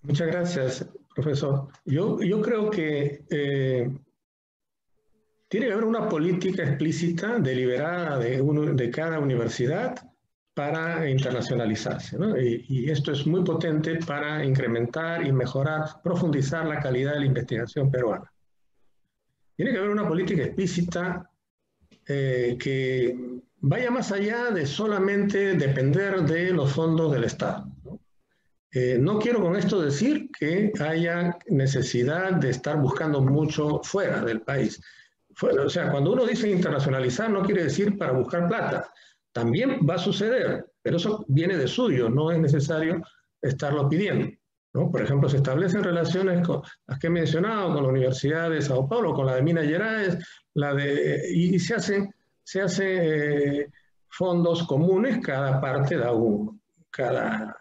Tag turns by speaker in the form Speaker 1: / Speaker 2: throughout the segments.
Speaker 1: Muchas gracias, profesor. Yo creo que tiene que haber una política explícita, deliberada de cada universidad para internacionalizarse, ¿no? Y esto es muy potente para incrementar y mejorar, profundizar la calidad de la investigación peruana. Tiene que haber una política explícita que vaya más allá de solamente depender de los fondos del Estado, ¿no? No quiero con esto decir que haya necesidad de estar buscando mucho fuera del país. O sea, cuando uno dice internacionalizar no quiere decir para buscar plata. También va a suceder, pero eso viene de suyo, no es necesario estarlo pidiendo, ¿no? Por ejemplo, se establecen relaciones con las que he mencionado, con la Universidad de Sao Paulo, con la de Minas Gerais, y se hace fondos comunes, cada parte da uno, cada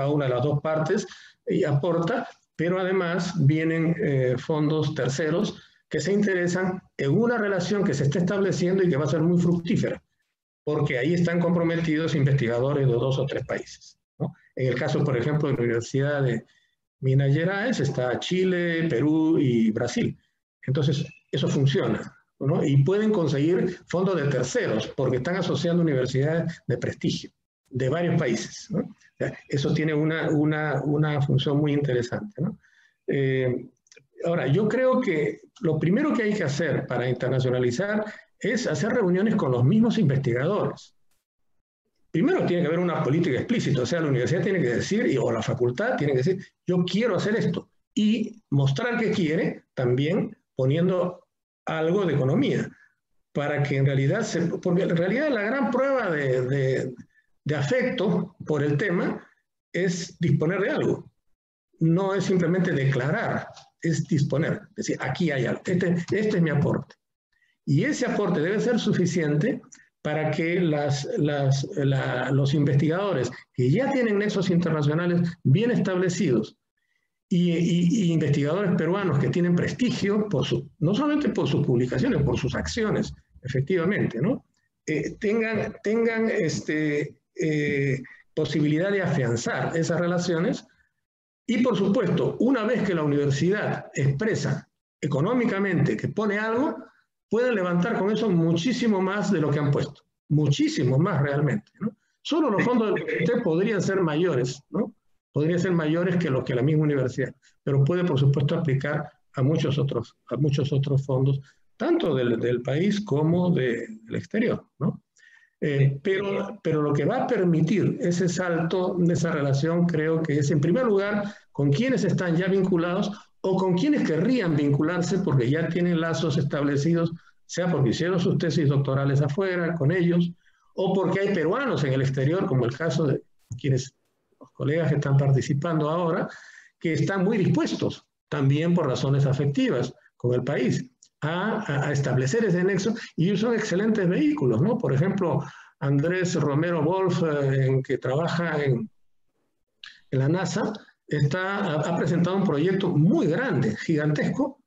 Speaker 1: una de las dos partes y aporta, pero además vienen fondos terceros que se interesan en una relación que se está estableciendo y que va a ser muy fructífera, porque ahí están comprometidos investigadores de 2 o 3 países, ¿no? En el caso, por ejemplo, de la Universidad de Minas Gerais está Chile, Perú y Brasil. Entonces, eso funciona, ¿no? Y pueden conseguir fondos de terceros porque están asociando universidades de prestigio de varios países, ¿no? O sea, eso tiene una función muy interesante, ¿no? Ahora, yo creo que lo primero que hay que hacer para internacionalizar es hacer reuniones con los mismos investigadores. Primero tiene que haber una política explícita, o sea, la universidad tiene que decir, o la facultad tiene que decir, yo quiero hacer esto, y mostrar que quiere también poniendo algo de economía, para que en realidad, porque en realidad la gran prueba de afecto por el tema es disponer de algo, no es simplemente declarar, es disponer, es decir, aquí hay algo, este es mi aporte. Y ese aporte debe ser suficiente para que los investigadores que ya tienen nexos internacionales bien establecidos y investigadores peruanos que tienen prestigio, no solamente por sus publicaciones, por sus acciones, efectivamente, ¿no? Tengan posibilidad de afianzar esas relaciones y, por supuesto, una vez que la universidad expresa económicamente que pone algo, pueden levantar con eso muchísimo más de lo que han puesto, muchísimo más realmente, ¿no? Solo los fondos del comité podrían ser mayores, ¿no? Podrían ser mayores que los que la misma universidad, pero puede, por supuesto, aplicar a muchos otros fondos, tanto del país como del exterior, ¿no? Pero lo que va a permitir ese salto de esa relación creo que es, en primer lugar, con quienes están ya vinculados o con quienes querrían vincularse porque ya tienen lazos establecidos, sea porque hicieron sus tesis doctorales afuera con ellos, o porque hay peruanos en el exterior, como el caso de los colegas que están participando ahora, que están muy dispuestos, también por razones afectivas, con el país, a establecer ese nexo, y son excelentes vehículos, ¿no? Por ejemplo, Andrés Romero Wolf, que trabaja en la NASA, ha presentado un proyecto muy grande, gigantesco,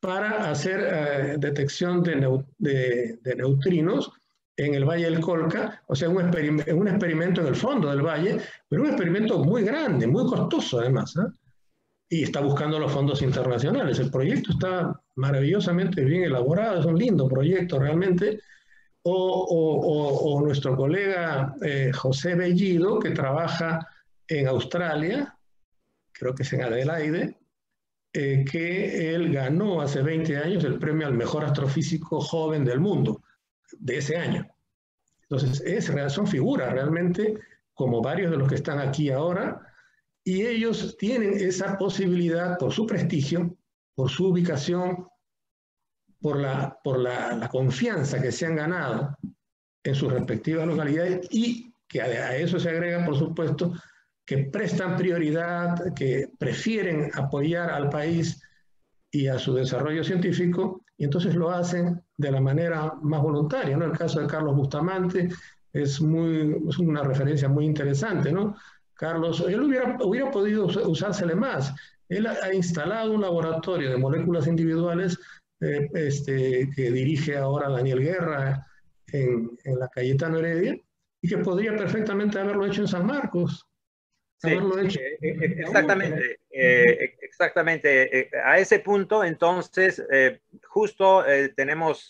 Speaker 1: para hacer detección de neutrinos en el Valle del Colca, o sea, un experimento en el fondo del valle, pero un experimento muy grande, muy costoso además, ¿eh? Y está buscando los fondos internacionales. El proyecto está maravillosamente bien elaborado, es un lindo proyecto realmente. O nuestro colega José Bellido, que trabaja en Australia, creo que es en Adelaide, que él ganó hace 20 años el premio al mejor astrofísico joven del mundo, de ese año. Entonces, son figuras realmente, como varios de los que están aquí ahora, y ellos tienen esa posibilidad por su prestigio, por su ubicación, por la confianza que se han ganado en sus respectivas localidades, y que a eso se agrega, por supuesto, que prestan prioridad, que prefieren apoyar al país y a su desarrollo científico, y entonces lo hacen de la manera más voluntaria, ¿no? El caso de Carlos Bustamante es una referencia muy interesante, ¿no? Carlos, él hubiera podido usársele más. Él ha instalado un laboratorio de moléculas individuales que dirige ahora Daniel Guerra en la Cayetano Heredia, y que podría perfectamente haberlo hecho en San Marcos. haberlo hecho.
Speaker 2: Exactamente, exactamente. A ese punto, entonces, justo tenemos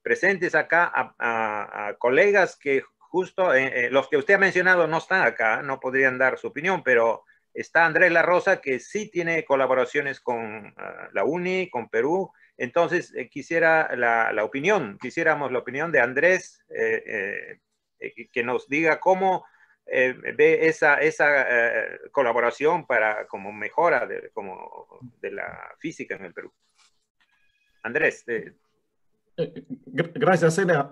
Speaker 2: presentes acá a colegas que justo, los que usted ha mencionado no están acá, no podrían dar su opinión, pero está Andrés La Rosa, que sí tiene colaboraciones con la UNI, con Perú. Entonces, quisiéramos la opinión de Andrés, que nos diga cómo ve esa colaboración como mejora de la física en el Perú. Andrés.
Speaker 3: Gracias, Celia.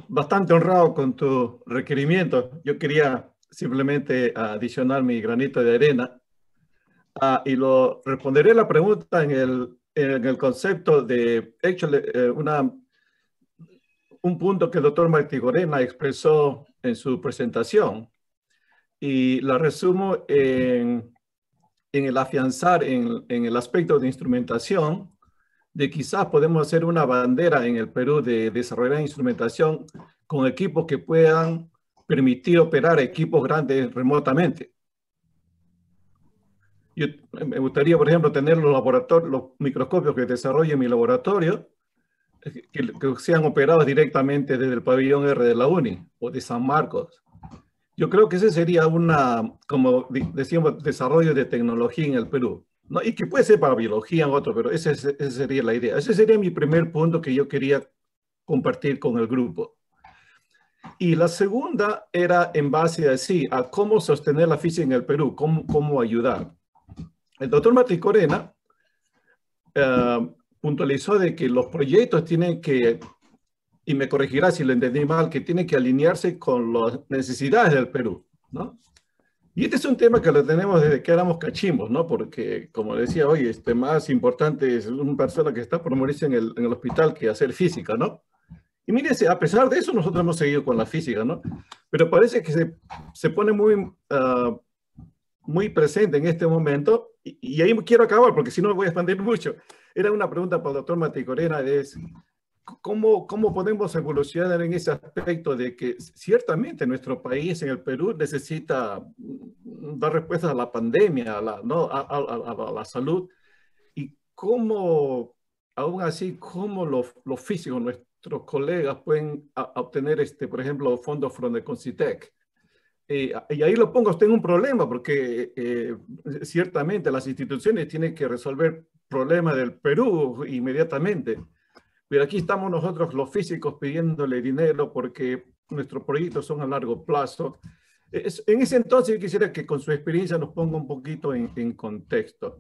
Speaker 3: Bastante honrado con tu requerimiento. Yo quería simplemente adicionar mi granito de arena y responderé la pregunta en el concepto de un punto que el doctor Martigorena expresó en su presentación, y la resumo en el afianzar en el aspecto de instrumentación, de quizás podemos hacer una bandera en el Perú de desarrollar instrumentación con equipos que puedan permitir operar equipos grandes remotamente. Me gustaría, por ejemplo, tener los microscopios que desarrolle en mi laboratorio, que sean operados directamente desde el pabellón R de la UNI o de San Marcos. Yo creo que ese sería como decíamos, desarrollo de tecnología en el Perú, ¿no? Y que puede ser para biología o otro, pero esa sería la idea. Ese sería mi primer punto que yo quería compartir con el grupo. Y la segunda era en base a cómo sostener la física en el Perú, cómo ayudar. El doctor Martigorena puntualizó de que los proyectos tienen que, y me corregirá si lo entendí mal, que tienen que alinearse con las necesidades del Perú, ¿no? Y este es un tema que lo tenemos desde que éramos cachimbos, ¿no? Porque, como decía hoy, más importante es una persona que está por morirse en el hospital que hacer física, ¿no? Y mírense, a pesar de eso, nosotros hemos seguido con la física, ¿no? Pero parece que se pone muy presente en este momento, y ahí quiero acabar, porque si no me voy a expandir mucho. Era una pregunta para el doctor Martigorena, es ¿cómo podemos evolucionar en ese aspecto de que ciertamente nuestro país, en el Perú, necesita dar respuesta a la pandemia, a la salud? Y cómo, aún así, cómo los físicos, nuestros colegas, pueden obtener, por ejemplo, fondos from the Concitec. Y ahí lo pongo usted en un problema, porque ciertamente las instituciones tienen que resolver problemas del Perú inmediatamente. Pero aquí estamos nosotros, los físicos, pidiéndole dinero porque nuestros proyectos son a largo plazo. En ese entonces, yo quisiera que con su experiencia nos ponga un poquito en contexto.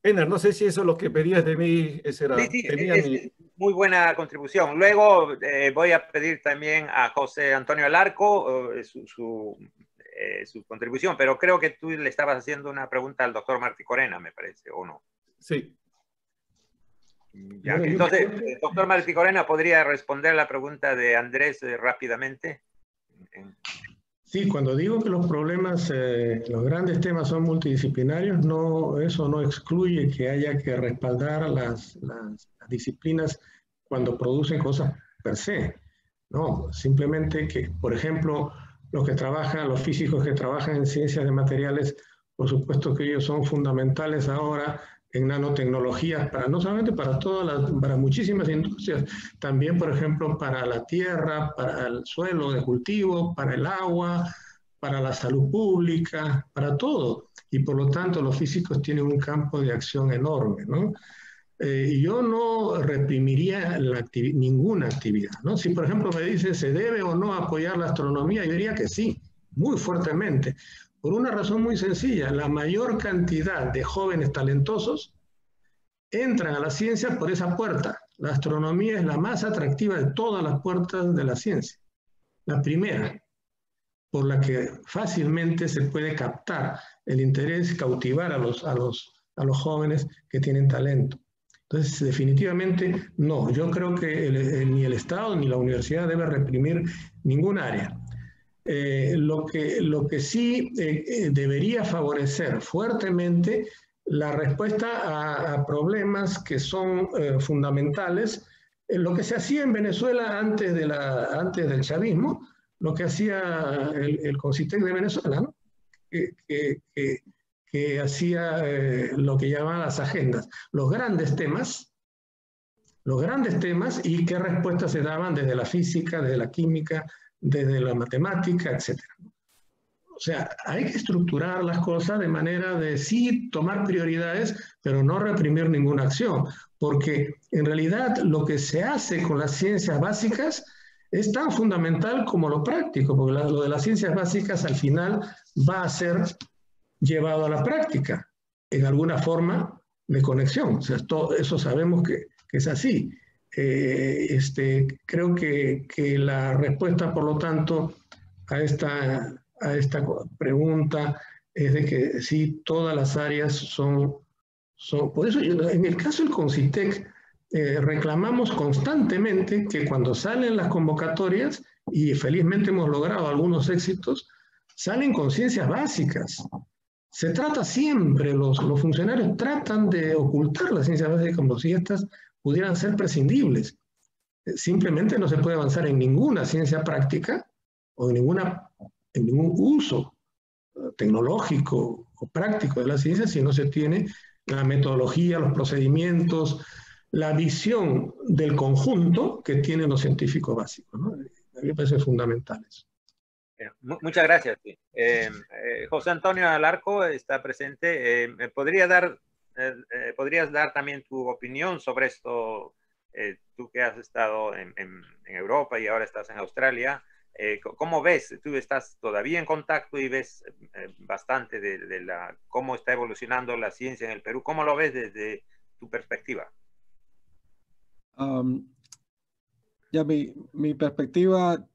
Speaker 3: Ener, no sé si eso es lo que pedías de mí.
Speaker 2: Sí, es muy buena contribución. Luego voy a pedir también a José Antonio Alarco su contribución, pero creo que tú le estabas haciendo una pregunta al doctor Martigorena, me parece, ¿o no?
Speaker 3: Sí.
Speaker 2: Ya, entonces, el doctor Martigorena, ¿podría responder la pregunta de Andrés rápidamente?
Speaker 1: Sí, cuando digo que los problemas, los grandes temas son multidisciplinarios, eso no excluye que haya que respaldar las disciplinas cuando producen cosas per se. No, simplemente que, por ejemplo, los físicos que trabajan en ciencias de materiales, por supuesto que ellos son fundamentales ahora en nanotecnologías, no solamente para muchísimas industrias, también, por ejemplo, para la tierra, para el suelo de cultivo, para el agua, para la salud pública, para todo. Y por lo tanto, los físicos tienen un campo de acción enorme, ¿no? Yo no reprimiría ninguna actividad, ¿no? Si, por ejemplo, me dicen, ¿se debe o no apoyar la astronomía? Yo diría que sí, muy fuertemente. Por una razón muy sencilla, la mayor cantidad de jóvenes talentosos entran a la ciencia por esa puerta. La astronomía es la más atractiva de todas las puertas de la ciencia. La primera, por la que fácilmente se puede captar el interés, cautivar a los jóvenes que tienen talento. Entonces, definitivamente, no. Yo creo que ni el Estado ni la universidad debe reprimir ningún área. Lo que sí debería favorecer fuertemente la respuesta a problemas que son fundamentales, lo que se hacía en Venezuela antes del chavismo, lo que hacía el Concitec de Venezuela, ¿no? que hacía lo que llamaban las agendas, los grandes temas y qué respuestas se daban desde la física, desde la química, desde la matemática, etc. O sea, hay que estructurar las cosas de manera de sí tomar prioridades, pero no reprimir ninguna acción, porque en realidad lo que se hace con las ciencias básicas es tan fundamental como lo práctico, porque lo de las ciencias básicas al final va a ser llevado a la práctica en alguna forma de conexión. O sea, eso sabemos que es así. Creo que la respuesta, por lo tanto, a esta pregunta es de que sí, todas las áreas son por eso en el caso del CONCITEC reclamamos constantemente que cuando salen las convocatorias, y felizmente hemos logrado algunos éxitos, salen con ciencias básicas. Se trata siempre, los funcionarios tratan de ocultar las ciencias básicas como si estas pudieran ser prescindibles. Simplemente no se puede avanzar en ninguna ciencia práctica o en ningún uso tecnológico o práctico de la ciencia si no se tiene la metodología, los procedimientos, la visión del conjunto que tienen los científicos básicos, ¿no? A mí me parece fundamental eso.
Speaker 2: Muchas gracias. José Antonio Alarco está presente. ¿Podrías dar también tu opinión sobre esto? Tú que has estado en Europa y ahora estás en Australia, ¿cómo ves? Tú estás todavía en contacto y ves bastante de cómo está evolucionando la ciencia en el Perú. ¿Cómo lo ves desde tu perspectiva?
Speaker 4: Ya mi perspectiva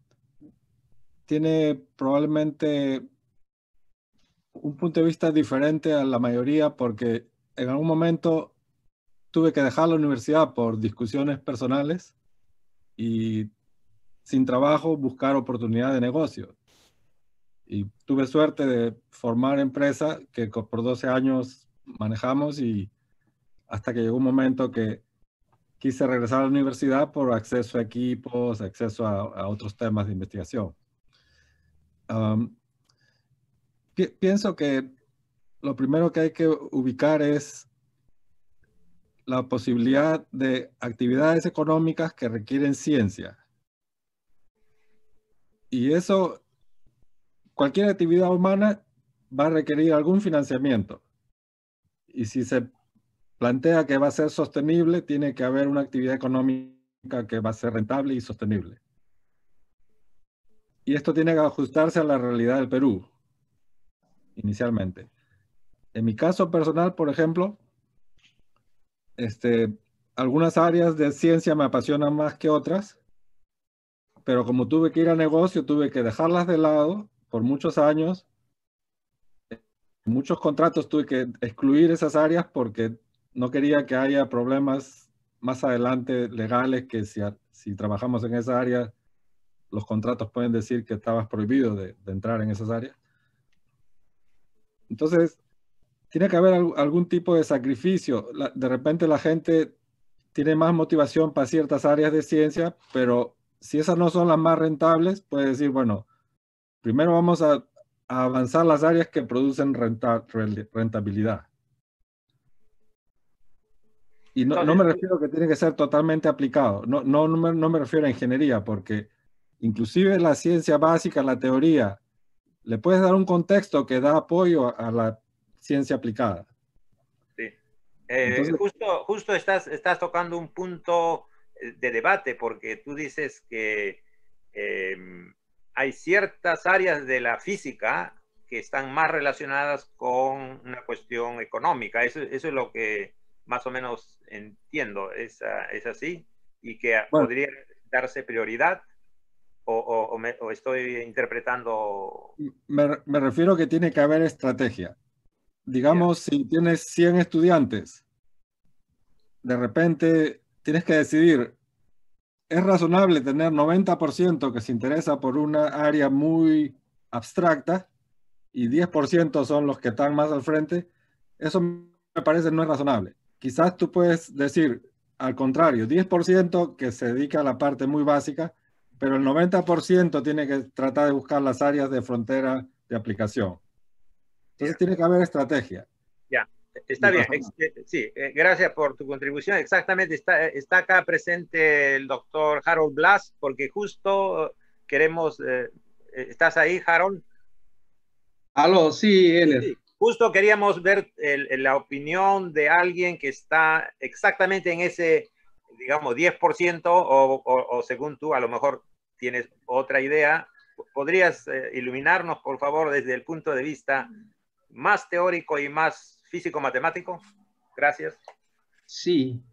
Speaker 4: tiene probablemente un punto de vista diferente a la mayoría porque en algún momento tuve que dejar la universidad por discusiones personales y sin trabajo buscar oportunidad de negocio. Y tuve suerte de formar empresa que por 12 años manejamos y hasta que llegó un momento que quise regresar a la universidad por acceso a equipos, acceso a otros temas de investigación. Pienso que lo primero que hay que ubicar es la posibilidad de actividades económicas que requieren ciencia. Y eso, cualquier actividad humana va a requerir algún financiamiento. Y si se plantea que va a ser sostenible, tiene que haber una actividad económica que va a ser rentable y sostenible. Y esto tiene que ajustarse a la realidad del Perú, inicialmente. En mi caso personal, por ejemplo, algunas áreas de ciencia me apasionan más que otras, pero como tuve que ir a negocio, tuve que dejarlas de lado por muchos años. Muchos contratos tuve que excluir esas áreas porque no quería que haya problemas más adelante legales que si trabajamos en esa área, los contratos pueden decir que estabas prohibido de entrar en esas áreas. Entonces, tiene que haber algún tipo de sacrificio. De repente la gente tiene más motivación para ciertas áreas de ciencia, pero si esas no son las más rentables, puede decir, bueno, primero vamos a avanzar las áreas que producen rentabilidad. Y no me refiero a que tiene que ser totalmente aplicado. No me refiero a ingeniería, porque inclusive la ciencia básica, la teoría, le puedes dar un contexto que da apoyo a la ciencia aplicada.
Speaker 2: Sí. Entonces, justo estás tocando un punto de debate, porque tú dices que hay ciertas áreas de la física que están más relacionadas con una cuestión económica. Eso es lo que más o menos entiendo. ¿Es así? Y que podría darse prioridad. ¿O estoy interpretando?
Speaker 4: Me refiero que tiene que haber estrategia. Digamos, si tienes 100 estudiantes, de repente tienes que decidir, ¿es razonable tener 90% que se interesa por una área muy abstracta y 10% son los que están más al frente? Eso me parece no es razonable. Quizás tú puedes decir, al contrario, 10% que se dedica a la parte muy básica, pero el 90% tiene que tratar de buscar las áreas de frontera de aplicación. Entonces tiene que haber estrategia.
Speaker 2: Ya, está bien. Sí, gracias por tu contribución. Exactamente, está acá presente el doctor Harold Blas, porque justo queremos... ¿estás ahí, Harold?
Speaker 5: Aló, sí, Ener.
Speaker 2: Sí. Justo queríamos ver la opinión de alguien que está exactamente en ese, digamos, 10% o según tú, a lo mejor tienes otra idea. ¿Podrías iluminarnos, por favor, desde el punto de vista más teórico y más físico-matemático? Gracias.
Speaker 5: Sí.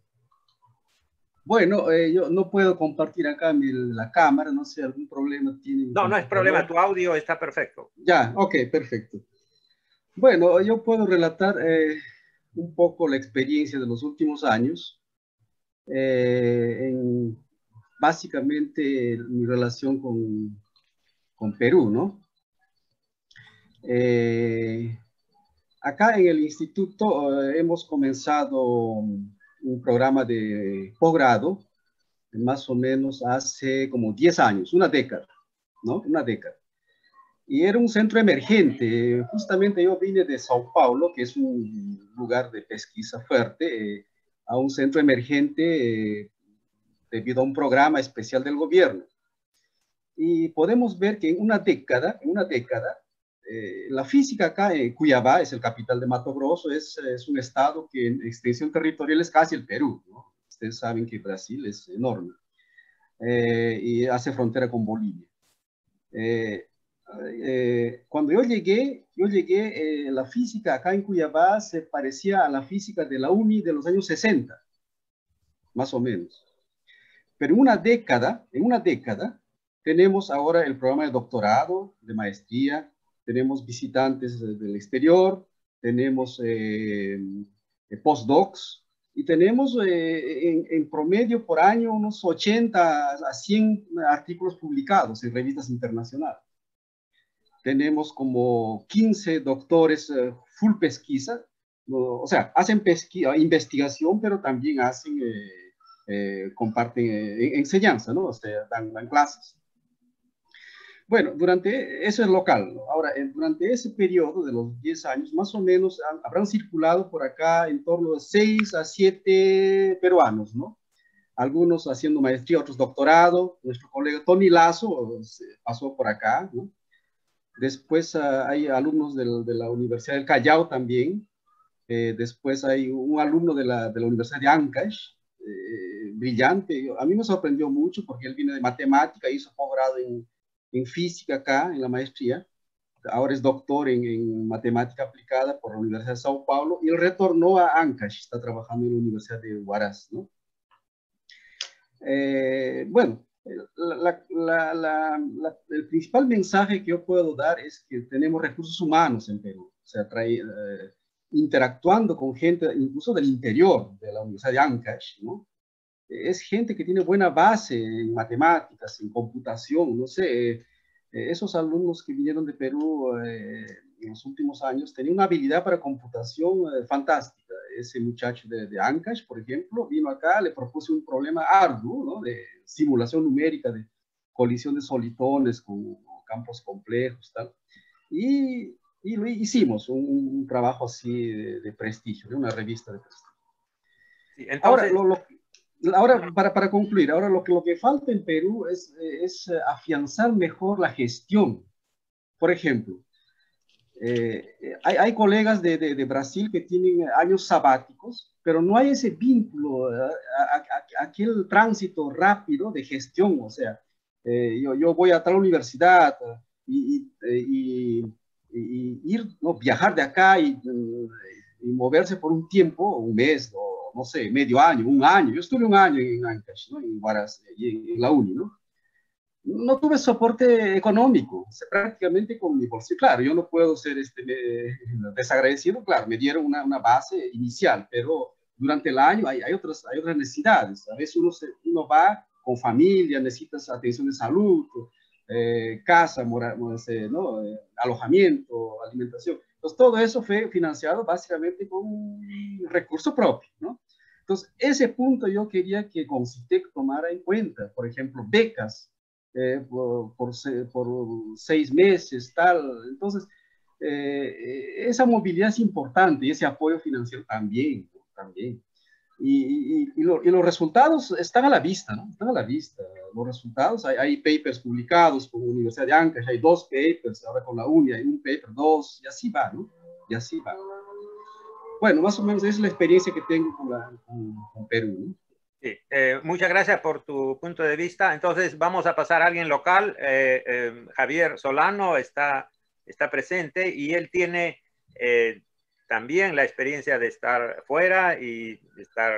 Speaker 5: Bueno, yo no puedo compartir acá la cámara, no sé, algún problema tiene.
Speaker 2: No, no es problema, tu audio está perfecto.
Speaker 5: Ya, ok, perfecto. Bueno, yo puedo relatar un poco la experiencia de los últimos años, básicamente mi relación con Perú, ¿no? Acá en el instituto hemos comenzado un programa de posgrado, más o menos hace como 10 años, una década, ¿no? Una década. Y era un centro emergente. Justamente yo vine de Sao Paulo, que es un lugar de pesquisa fuerte, a un centro emergente debido a un programa especial del gobierno. Y podemos ver que en una década, la física acá en Cuiabá, es el capital de Mato Grosso, es un estado que en extensión territorial es casi el Perú, ¿no? Ustedes saben que Brasil es enorme y hace frontera con Bolivia. Cuando yo llegué, la física acá en Cuiabá se parecía a la física de la UNI de los años 60, más o menos. Pero en una década, tenemos ahora el programa de doctorado, de maestría, tenemos visitantes del exterior, tenemos postdocs, y tenemos en promedio por año unos 80 a 100 artículos publicados en revistas internacionales. Tenemos como 15 doctores full pesquisa, o sea, hacen investigación, pero también hacen, comparten enseñanza, ¿no? O sea, dan clases. Bueno, eso es local, ¿no? Ahora, durante ese periodo de los 10 años, más o menos, habrán circulado por acá en torno de 6 a 7 peruanos, ¿no? Algunos haciendo maestría, otros doctorado. Nuestro colega Tony Lazo pasó por acá, ¿no? Después hay alumnos de la Universidad del Callao también. Después hay un alumno de la Universidad de Ancash, brillante. A mí me sorprendió mucho porque él viene de matemática, hizo posgrado en física acá, en la maestría. Ahora es doctor en matemática aplicada por la Universidad de Sao Paulo y él retornó a Ancash, está trabajando en la Universidad de Huaraz, ¿no? Bueno, el principal mensaje que yo puedo dar es que tenemos recursos humanos en Perú, o sea, interactuando con gente incluso del interior de la Universidad de Ancash, ¿no? Es gente que tiene buena base en matemáticas, en computación, no sé, esos alumnos que vinieron de Perú en los últimos años tenían una habilidad para computación fantástica. Ese muchacho de Ancash, por ejemplo, vino acá, le propuse un problema arduo, ¿no? De simulación numérica, de colisión de solitones con campos complejos, tal. Y lo hicimos, un trabajo así de prestigio, de una revista de prestigio. Sí, entonces... Ahora, para concluir, ahora lo que falta en Perú es afianzar mejor la gestión. Por ejemplo, hay colegas de Brasil que tienen años sabáticos, pero no hay ese vínculo, aquel tránsito rápido de gestión. O sea, yo voy a tal universidad y ir, ¿no? Viajar de acá y moverse por un tiempo, un mes, o no sé, medio año, un año. Yo estuve un año en Ancash, ¿no? En Huaraz, en la UNI, ¿no? No tuve soporte económico, prácticamente con mi bolsillo. Claro, yo no puedo ser desagradecido, claro, me dieron una base inicial, pero durante el año hay otras necesidades. A veces uno va con familia, necesitas atención de salud, casa, ¿no? Alojamiento, alimentación. Entonces, todo eso fue financiado básicamente con recurso propio, ¿no? Entonces, ese punto yo quería que Concitec tomara en cuenta. Por ejemplo, becas por 6 meses, tal. Entonces, esa movilidad es importante y ese apoyo financiero también, ¿no? También. Y los resultados están a la vista, ¿no? Están a la vista. Los resultados, hay papers publicados con la Universidad de Ancash, hay 2 papers, ahora con la UNI hay un paper, 2, y así va, ¿no? Y así va. Bueno, más o menos esa es la experiencia que tengo con Perú, ¿no?
Speaker 2: Sí, muchas gracias por tu punto de vista. Entonces vamos a pasar a alguien local. Javier Solano está presente y él tiene también la experiencia de estar fuera y estar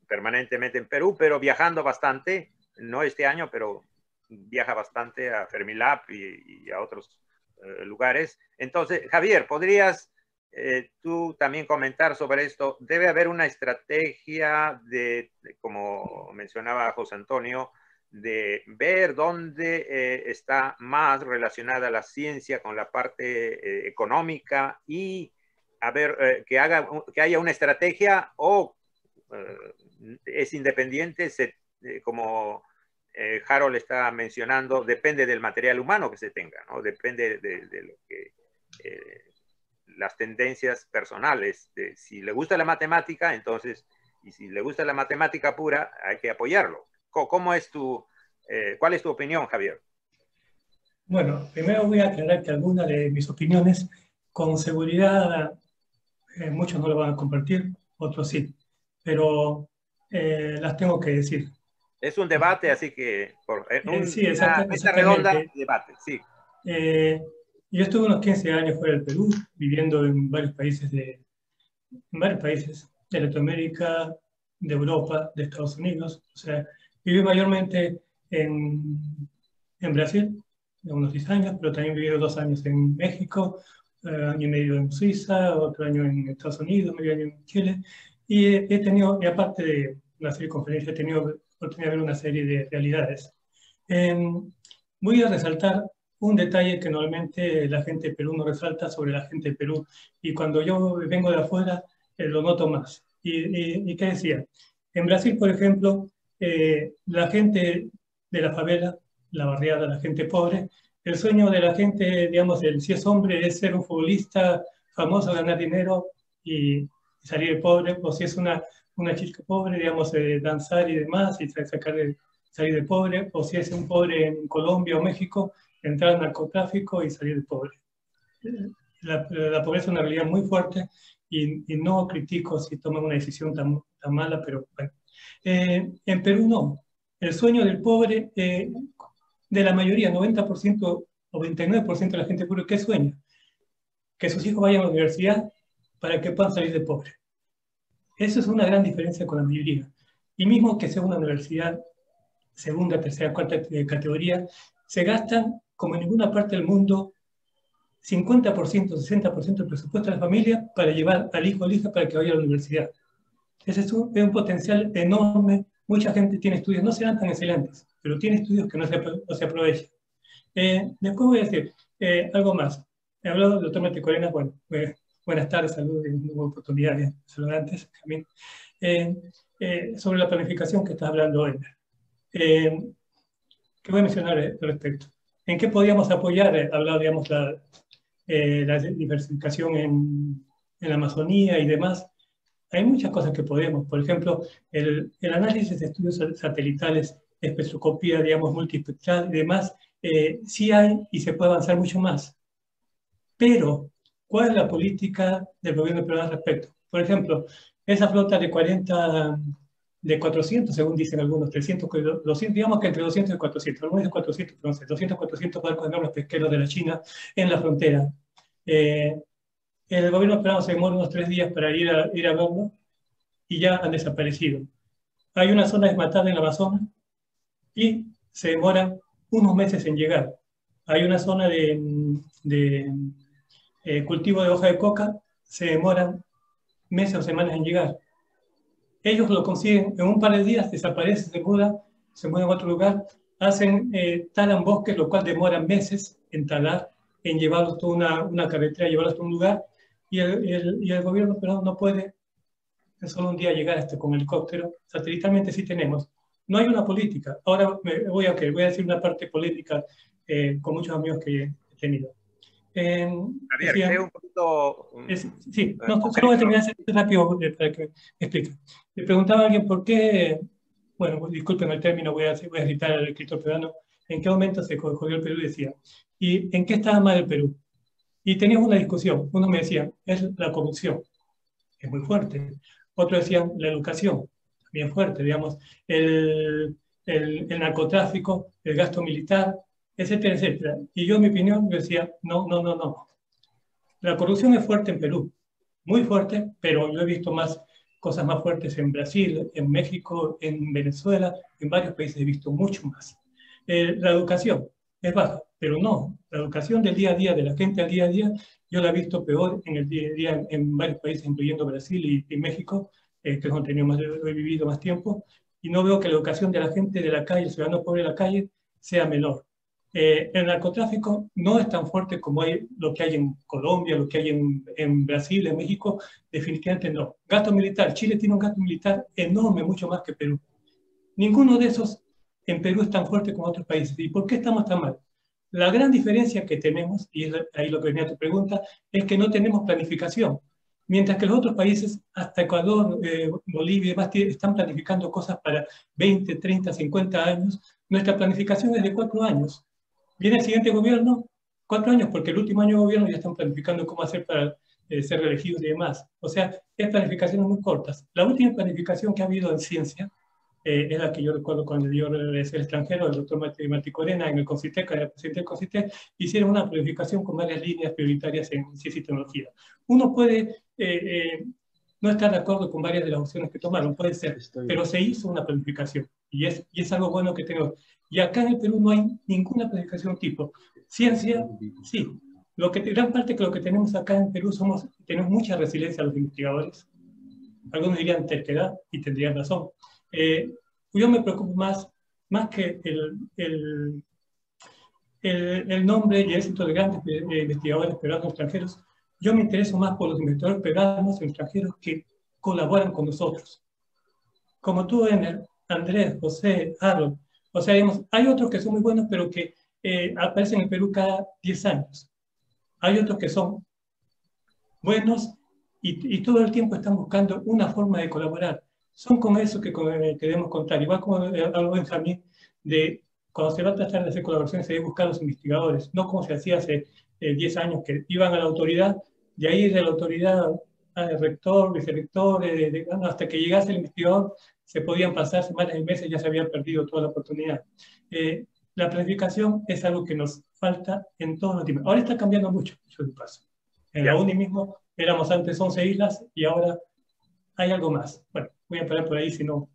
Speaker 2: permanentemente en Perú, pero viajando bastante, no este año, pero viaja bastante a Fermilab y a otros lugares. Entonces, Javier, ¿podrías tú también comentar sobre esto? Debe haber una estrategia como mencionaba José Antonio, de ver dónde está más relacionada la ciencia con la parte económica y a ver que haya una estrategia o es independiente, como Harold está mencionando, depende del material humano que se tenga, ¿no? Depende de lo que las tendencias personales. Si le gusta la matemática, entonces, y si le gusta la matemática pura, hay que apoyarlo. ¿Cómo es cuál es tu opinión, Javier?
Speaker 6: Bueno, primero voy a aclarar que algunas de mis opiniones, con seguridad, muchos no lo van a compartir, otros sí, pero las tengo que decir.
Speaker 2: Es un debate, así que
Speaker 6: sí,
Speaker 2: una mesa redonda, debate, sí.
Speaker 6: Yo estuve unos 15 años fuera del Perú, viviendo en varios países de Latinoamérica, de Europa, de Estados Unidos. O sea, viví mayormente en Brasil, de unos 10 años, pero también viví 2 años en México, año y medio en Suiza, otro año en Estados Unidos, medio año en Chile. Y he tenido, y aparte de una serie de conferencias, he tenido oportunidad de ver una serie de realidades. Voy a resaltar un detalle que normalmente la gente de Perú no resalta sobre la gente de Perú, y cuando yo vengo de afuera lo noto más. ¿Y qué decía? En Brasil, por ejemplo, la gente de la favela, la barriada, la gente pobre, el sueño de la gente, digamos, si es hombre, es ser un futbolista famoso, ganar dinero y salir de pobre, o si es una chica pobre, digamos, danzar y demás, y salir de pobre, o si es un pobre en Colombia o México, entrar al narcotráfico y salir de pobre. La pobreza es una realidad muy fuerte y no critico si toman una decisión tan mala, pero bueno. En Perú no. El sueño del pobre, de la mayoría, 90% o 29% de la gente pobre, ¿qué sueña? Que sus hijos vayan a la universidad para que puedan salir de pobre. Eso es una gran diferencia con la mayoría. Y mismo que sea una universidad segunda, tercera, cuarta categoría, se gastan, como en ninguna parte del mundo, 50%, 60% del presupuesto de la familia para llevar al hijo o la hija para que vaya a la universidad. Ese es un potencial enorme. Mucha gente tiene estudios, no serán tan excelentes, pero tiene estudios que no se aprovechan. Después voy a decir algo más. He hablado del doctor Matecorena, bueno, buenas tardes, saludos, no hubo oportunidad de saludar antes, también. Sobre la planificación que estás hablando hoy. ¿Qué voy a mencionar al respecto? ¿En qué podríamos apoyar? Hablar, digamos, la diversificación en la Amazonía y demás. Hay muchas cosas que podemos. Por ejemplo, el análisis de estudios satelitales, espectroscopía, digamos, multiespectral y demás, sí hay y se puede avanzar mucho más. Pero, ¿cuál es la política del gobierno peruano al respecto? Por ejemplo, esa flota de 400, según dicen algunos, 300, 200, digamos que entre 200 y 400, algunos de 400, pero no sé, 200, 400 barcos enormes pesqueros de la China en la frontera. El gobierno peruano se demora unos 3 días para ir a verlo y ya han desaparecido. Hay una zona desmatada en el Amazonas y se demoran unos meses en llegar. Hay una zona de cultivo de hoja de coca, se demoran meses o semanas en llegar. Ellos lo consiguen en un par de días, desaparecen, se mudan a otro lugar, talan bosques, lo cual demora meses en talar, en llevarlos toda una carretera, llevarlos a un lugar, y el gobierno peruano no puede en solo un día llegar hasta con helicóptero. Satelitalmente sí tenemos. No hay una política. Ahora voy a decir una parte política con muchos amigos que he tenido.
Speaker 2: Javier,
Speaker 6: decía,
Speaker 2: creo un poquito...
Speaker 6: sí, no, solo voy a terminar rápido para que me explique. Le preguntaba a alguien por qué, bueno, disculpen el término, voy a citar al escritor peruano, en qué momento se cogió el Perú y decía, ¿y en qué estaba mal el Perú? Y teníamos una discusión. Uno me decía, es la corrupción, es muy fuerte. Otro decían, la educación, también fuerte, digamos, el narcotráfico, el gasto militar, etcétera, etcétera. Y yo, en mi opinión, yo decía, no, no, no, no. La corrupción es fuerte en Perú, muy fuerte, pero yo he visto cosas más fuertes en Brasil, en México, en Venezuela, en varios países he visto mucho más. La educación es baja, pero no, la educación del día a día, de la gente al día a día, yo la he visto peor en el día a día en varios países, incluyendo Brasil y México, que es donde he vivido más tiempo, y no veo que la educación de la gente de la calle, el ciudadano pobre de la calle, sea menor. El narcotráfico no es tan fuerte como lo que hay en Colombia, lo que hay en Brasil, en México, definitivamente no. Gasto militar, Chile tiene un gasto militar enorme, mucho más que Perú. Ninguno de esos en Perú es tan fuerte como otros países. ¿Y por qué estamos tan mal? La gran diferencia que tenemos, y es ahí lo que venía tu pregunta, es que no tenemos planificación. Mientras que los otros países, hasta Ecuador, Bolivia y demás, están planificando cosas para 20, 30, 50 años, nuestra planificación es de 4 años. Viene el siguiente gobierno, 4 años, porque el último año de gobierno ya están planificando cómo hacer para ser reelegidos y demás. O sea, es planificaciones muy cortas. La última planificación que ha habido en ciencia es la que yo recuerdo cuando yo regresé al extranjero, el doctor Mati Corena, en el CONCITEC, el presidente del CONCITEC, hicieron una planificación con varias líneas prioritarias en ciencia y tecnología. Uno puede no estar de acuerdo con varias de las opciones que tomaron, puede ser, pero se hizo una planificación y es algo bueno que tenemos. Y acá en el Perú no hay ninguna planificación tipo. Ciencia, sí. Gran parte de lo que tenemos acá en Perú tenemos mucha resiliencia a los investigadores. Algunos dirían terquedad y tendrían razón. Yo me preocupo más que el nombre y el éxito de grandes investigadores peruanos extranjeros. Yo me intereso más por los investigadores peruanos y extranjeros que colaboran con nosotros. Como tú, Ener, Andrés, José, Harold. O sea, digamos, hay otros que son muy buenos, pero que aparecen en Perú cada 10 años. Hay otros que son buenos y todo el tiempo están buscando una forma de colaborar. Son con eso que debemos contar. Igual como habló Benjamín, de cuando se va a tratar de hacer colaboraciones, se debe buscar a los investigadores, no como se hacía hace 10 años, que iban a la autoridad, de ahí de la autoridad al rector, vicerrector, hasta que llegase el investigador, se podían pasar semanas y meses, ya se había perdido toda la oportunidad. La planificación es algo que nos falta en todos los temas. Ahora está cambiando mucho de paso. En la UNI mismo éramos antes 11 islas y ahora hay algo más. Bueno, voy a parar por ahí, si no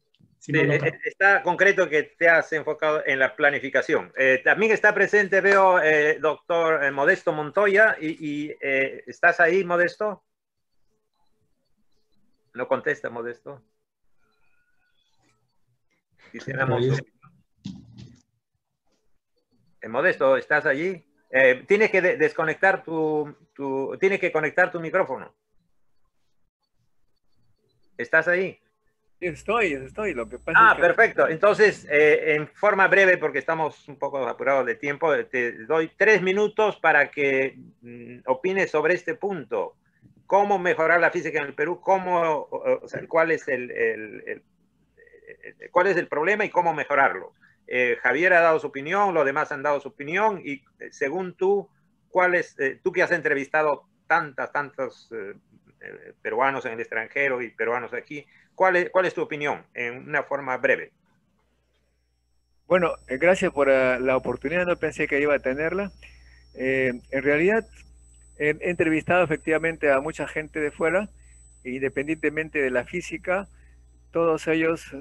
Speaker 2: está concreto que te has enfocado en la planificación. También está presente, veo, doctor Modesto Montoya. ¿Estás ahí, Modesto? No contesta, Modesto. Quisiéramos... Modesto, ¿estás allí? Tienes que desconectar tienes que conectar tu micrófono. ¿Estás ahí?
Speaker 7: Estoy. Lo que pasa es que...
Speaker 2: perfecto. Entonces, en forma breve, porque estamos un poco apurados de tiempo, te doy 3 minutos para que opines sobre este punto. ¿Cómo mejorar la física en el Perú? ¿Cuál es el problema y cómo mejorarlo? Javier ha dado su opinión, los demás han dado su opinión, y según tú, tú que has entrevistado tantos peruanos en el extranjero y peruanos aquí, ¿cuál es tu opinión en una forma breve?
Speaker 7: Bueno, gracias por la oportunidad, no pensé que iba a tenerla. En realidad, he entrevistado efectivamente a mucha gente de fuera, independientemente de la física, todos ellos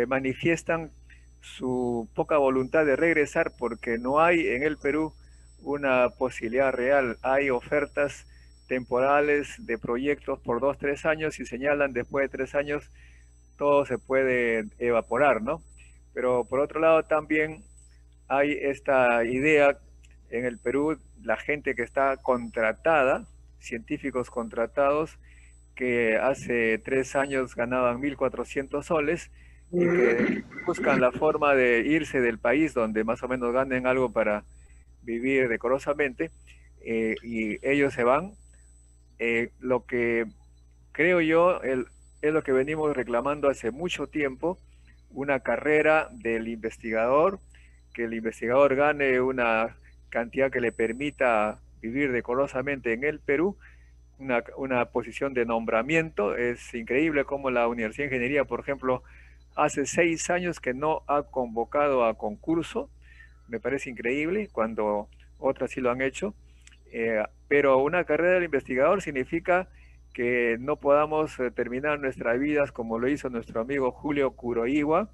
Speaker 7: manifiestan su poca voluntad de regresar porque no hay en el Perú una posibilidad real. Hay ofertas temporales de proyectos por 2, 3 años y señalan después de 3 años todo se puede evaporar, ¿no? Pero por otro lado también hay esta idea en el Perú, la gente que está contratada, científicos contratados, que hace 3 años ganaban 1.400 soles y que buscan la forma de irse del país donde más o menos ganen algo para vivir decorosamente, y ellos se van. Lo que creo yo es lo que venimos reclamando hace mucho tiempo, una carrera del investigador, que el investigador gane una cantidad que le permita vivir decorosamente en el Perú, una posición de nombramiento. Es increíble cómo la Universidad de Ingeniería, por ejemplo, hace 6 años que no ha convocado a concurso. Me parece increíble cuando otras sí lo han hecho. Pero una carrera del investigador significa que no podamos terminar nuestras vidas como lo hizo nuestro amigo Julio Kuroiwa,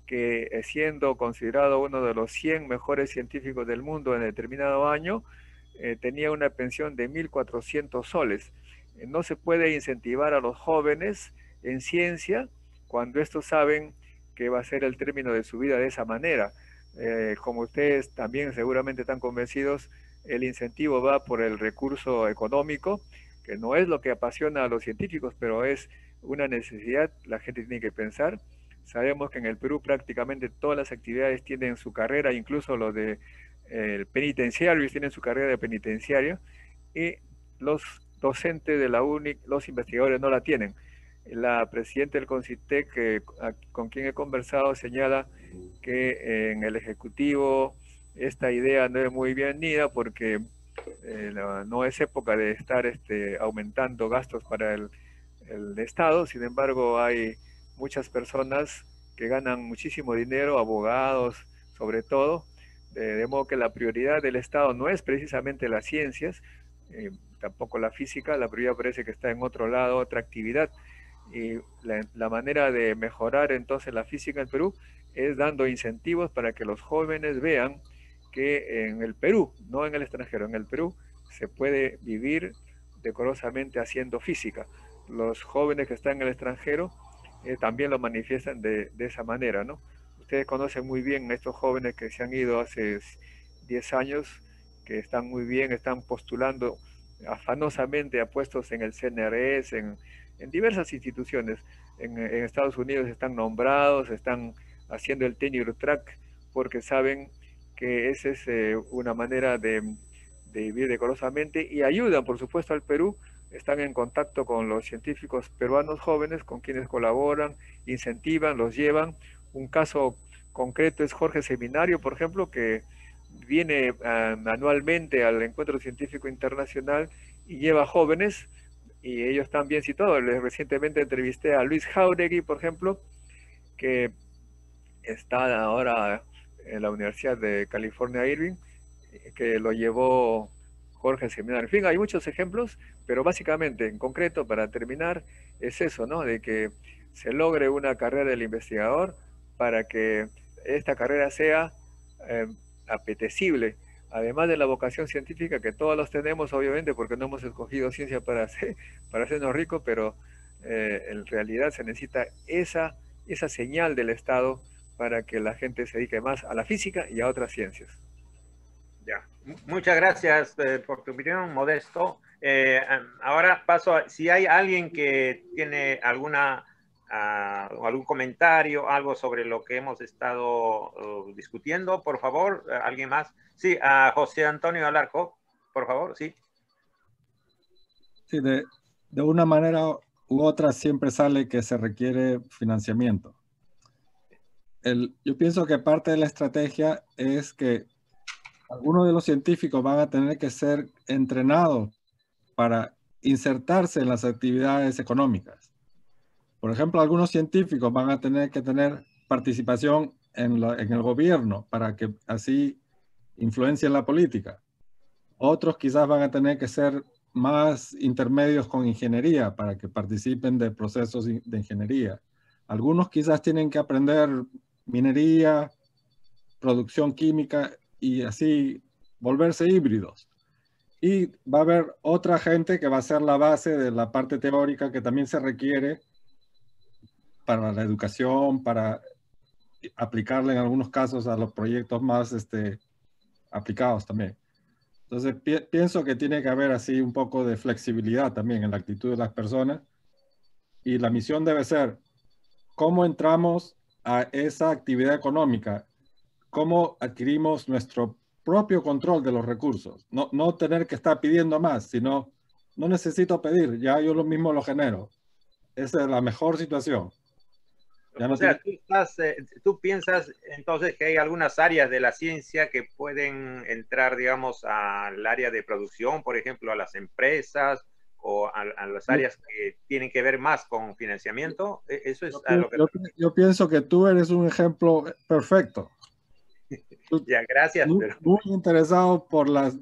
Speaker 7: que siendo considerado uno de los 100 mejores científicos del mundo en determinado año, tenía una pensión de 1.400 soles. No se puede incentivar a los jóvenes en ciencia cuando estos saben que va a ser el término de su vida de esa manera. Como ustedes también seguramente están convencidos, el incentivo va por el recurso económico, que no es lo que apasiona a los científicos, pero es una necesidad, la gente tiene que pensar. Sabemos que en el Perú prácticamente todas las actividades tienen su carrera, incluso los de penitenciarios tienen su carrera de penitenciaria, y los docentes de la UNI, los investigadores no la tienen. La presidenta del CONCITEC, con quien he conversado, señala que en el Ejecutivo esta idea no es muy bienvenida porque no es época de estar aumentando gastos para el Estado. Sin embargo, hay muchas personas que ganan muchísimo dinero, abogados sobre todo, de modo que la prioridad del Estado no es precisamente las ciencias, tampoco la física. La prioridad parece que está en otro lado, otra actividad. Y la manera de mejorar entonces la física en Perú es dando incentivos para que los jóvenes vean que en el Perú, no en el extranjero, en el Perú se puede vivir decorosamente haciendo física. Los jóvenes que están en el extranjero también lo manifiestan de esa manera, ¿no? Ustedes conocen muy bien a estos jóvenes que se han ido hace 10 años, que están muy bien, están postulando afanosamente a puestos en el CNRS, en diversas instituciones. En Estados Unidos están nombrados, están haciendo el tenure track porque saben que esa es una manera de vivir decorosamente, y ayudan, por supuesto, al Perú. Están en contacto con los científicos peruanos jóvenes, con quienes colaboran, incentivan, los llevan. Un caso concreto es Jorge Seminario, por ejemplo, que viene anualmente al Encuentro Científico Internacional y lleva jóvenes, y ellos están bien situados. Recientemente entrevisté a Luis Jauregui, por ejemplo, que está ahora en la Universidad de California, Irving, que lo llevó Jorge Seminario. En fin, hay muchos ejemplos, pero básicamente, en concreto, para terminar, es eso, ¿no? De que se logre una carrera del investigador para que esta carrera sea apetecible, además de la vocación científica que todos los tenemos, obviamente, porque no hemos escogido ciencia para hacernos ricos, pero en realidad se necesita esa señal del Estado para que la gente se dedique más a la física y a otras ciencias.
Speaker 2: Ya. Muchas gracias por tu opinión, Modesto. Ahora paso a, si hay alguien que tiene algún comentario, algo sobre lo que hemos estado discutiendo, por favor, alguien más. Sí, a José Antonio Alarco, por favor, sí.
Speaker 4: Sí, de una manera u otra siempre sale que se requiere financiamiento. Yo pienso que parte de la estrategia es que algunos de los científicos van a tener que ser entrenados para insertarse en las actividades económicas. Por ejemplo, algunos científicos van a tener que tener participación en el gobierno para que así influencien la política. Otros quizás van a tener que ser más intermedios con ingeniería para que participen de procesos de ingeniería. Algunos quizás tienen que aprender minería, producción química y así volverse híbridos. Y va a haber otra gente que va a ser la base de la parte teórica que también se requiere para la educación, para aplicarle en algunos casos a los proyectos más aplicados también. Entonces pienso que tiene que haber así un poco de flexibilidad también en la actitud de las personas, y la misión debe ser cómo entramos a esa actividad económica, cómo adquirimos nuestro propio control de los recursos. No tener que estar pidiendo más, sino no necesito pedir, ya yo lo mismo lo genero. Esa es la mejor situación.
Speaker 2: O sea, tú piensas entonces que hay algunas áreas de la ciencia que pueden entrar, digamos, al área de producción, por ejemplo, a las empresas o a las áreas que tienen que ver más con financiamiento. Eso es a lo que...
Speaker 4: Yo pienso que tú eres un ejemplo perfecto.
Speaker 2: Ya, gracias.
Speaker 4: Muy interesado por la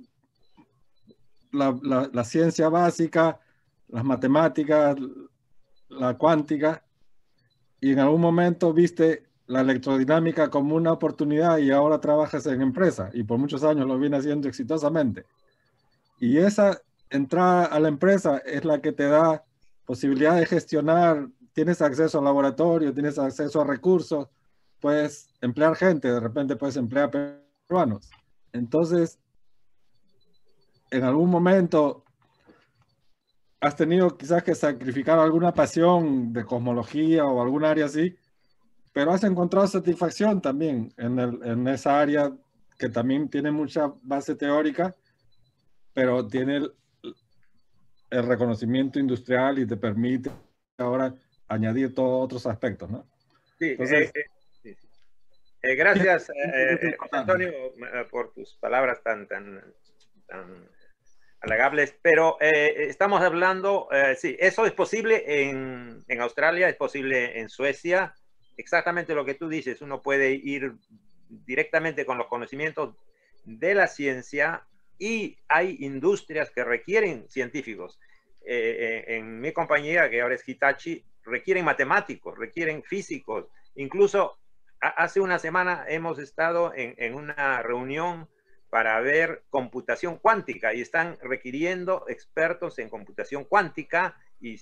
Speaker 4: ciencia básica, las matemáticas, la cuántica, y en algún momento viste la electrodinámica como una oportunidad y ahora trabajas en empresa, y por muchos años lo viene haciendo exitosamente. Y esa entrada a la empresa es la que te da posibilidad de gestionar, tienes acceso al laboratorio, tienes acceso a recursos, puedes emplear gente, de repente puedes emplear peruanos. Entonces, en algún momento has tenido quizás que sacrificar alguna pasión de cosmología o algún área así, pero has encontrado satisfacción también en esa área que también tiene mucha base teórica, pero tiene el reconocimiento industrial y te permite ahora añadir todos otros aspectos, ¿no?
Speaker 2: Sí,
Speaker 4: entonces,
Speaker 2: gracias, José Antonio, por tus palabras tan halagables, pero estamos hablando, sí, eso es posible en Australia, es posible en Suecia, exactamente lo que tú dices, uno puede ir directamente con los conocimientos de la ciencia y hay industrias que requieren científicos. En mi compañía, que ahora es Hitachi, requieren matemáticos, requieren físicos, incluso hace una semana hemos estado en una reunión para ver computación cuántica y están requiriendo expertos en computación cuántica y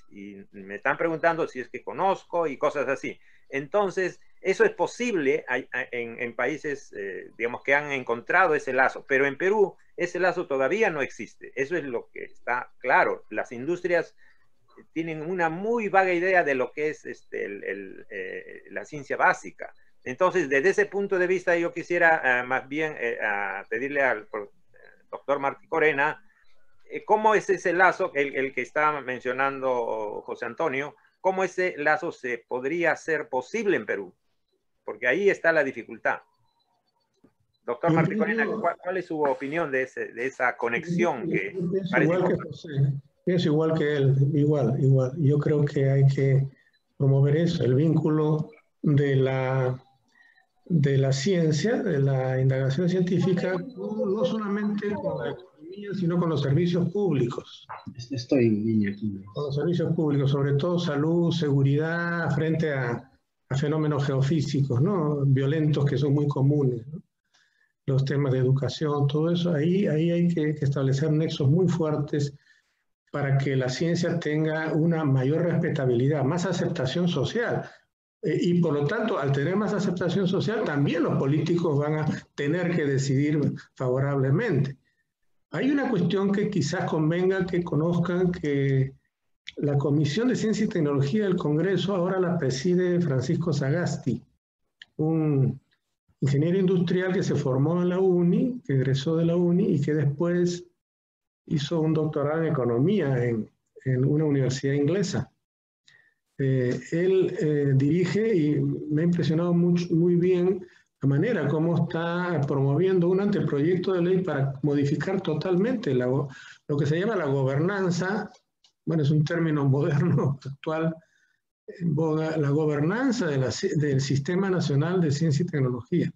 Speaker 2: me están preguntando si es que conozco y cosas así. Entonces, eso es posible en países, digamos, que han encontrado ese lazo, pero en Perú ese lazo todavía no existe. Eso es lo que está claro. Las industrias tienen una muy vaga idea de lo que es la ciencia básica. Entonces, desde ese punto de vista, yo quisiera más bien pedirle al doctor Martí Corena, ¿cómo es ese lazo, el que está mencionando José Antonio, cómo ese lazo se podría hacer posible en Perú? Porque ahí está la dificultad. Doctor Martí Corena, ¿cuál es su opinión de esa conexión que parece
Speaker 1: igual que José, pienso igual que él, igual. Yo creo que hay que promover eso, el vínculo de la ciencia, de la indagación científica, no solamente con la economía, sino con los servicios públicos.
Speaker 5: Estoy en línea aquí.
Speaker 1: Con los servicios públicos, sobre todo salud, seguridad, frente a fenómenos geofísicos, ¿no? Violentos que son muy comunes, ¿no? Los temas de educación, todo eso, ahí hay que establecer nexos muy fuertes para que la ciencia tenga una mayor respetabilidad, más aceptación social. Y por lo tanto, al tener más aceptación social, también los políticos van a tener que decidir favorablemente. Hay una cuestión que quizás convenga que conozcan, que la Comisión de Ciencia y Tecnología del Congreso ahora la preside Francisco Sagasti, un ingeniero industrial que se formó en la UNI, que egresó de la UNI y que después hizo un doctorado en economía en una universidad inglesa. Él dirige y me ha impresionado muy bien la manera como está promoviendo un anteproyecto de ley para modificar totalmente lo que se llama la gobernanza, bueno, es un término moderno, actual, en boga, la gobernanza del Sistema Nacional de Ciencia y Tecnología,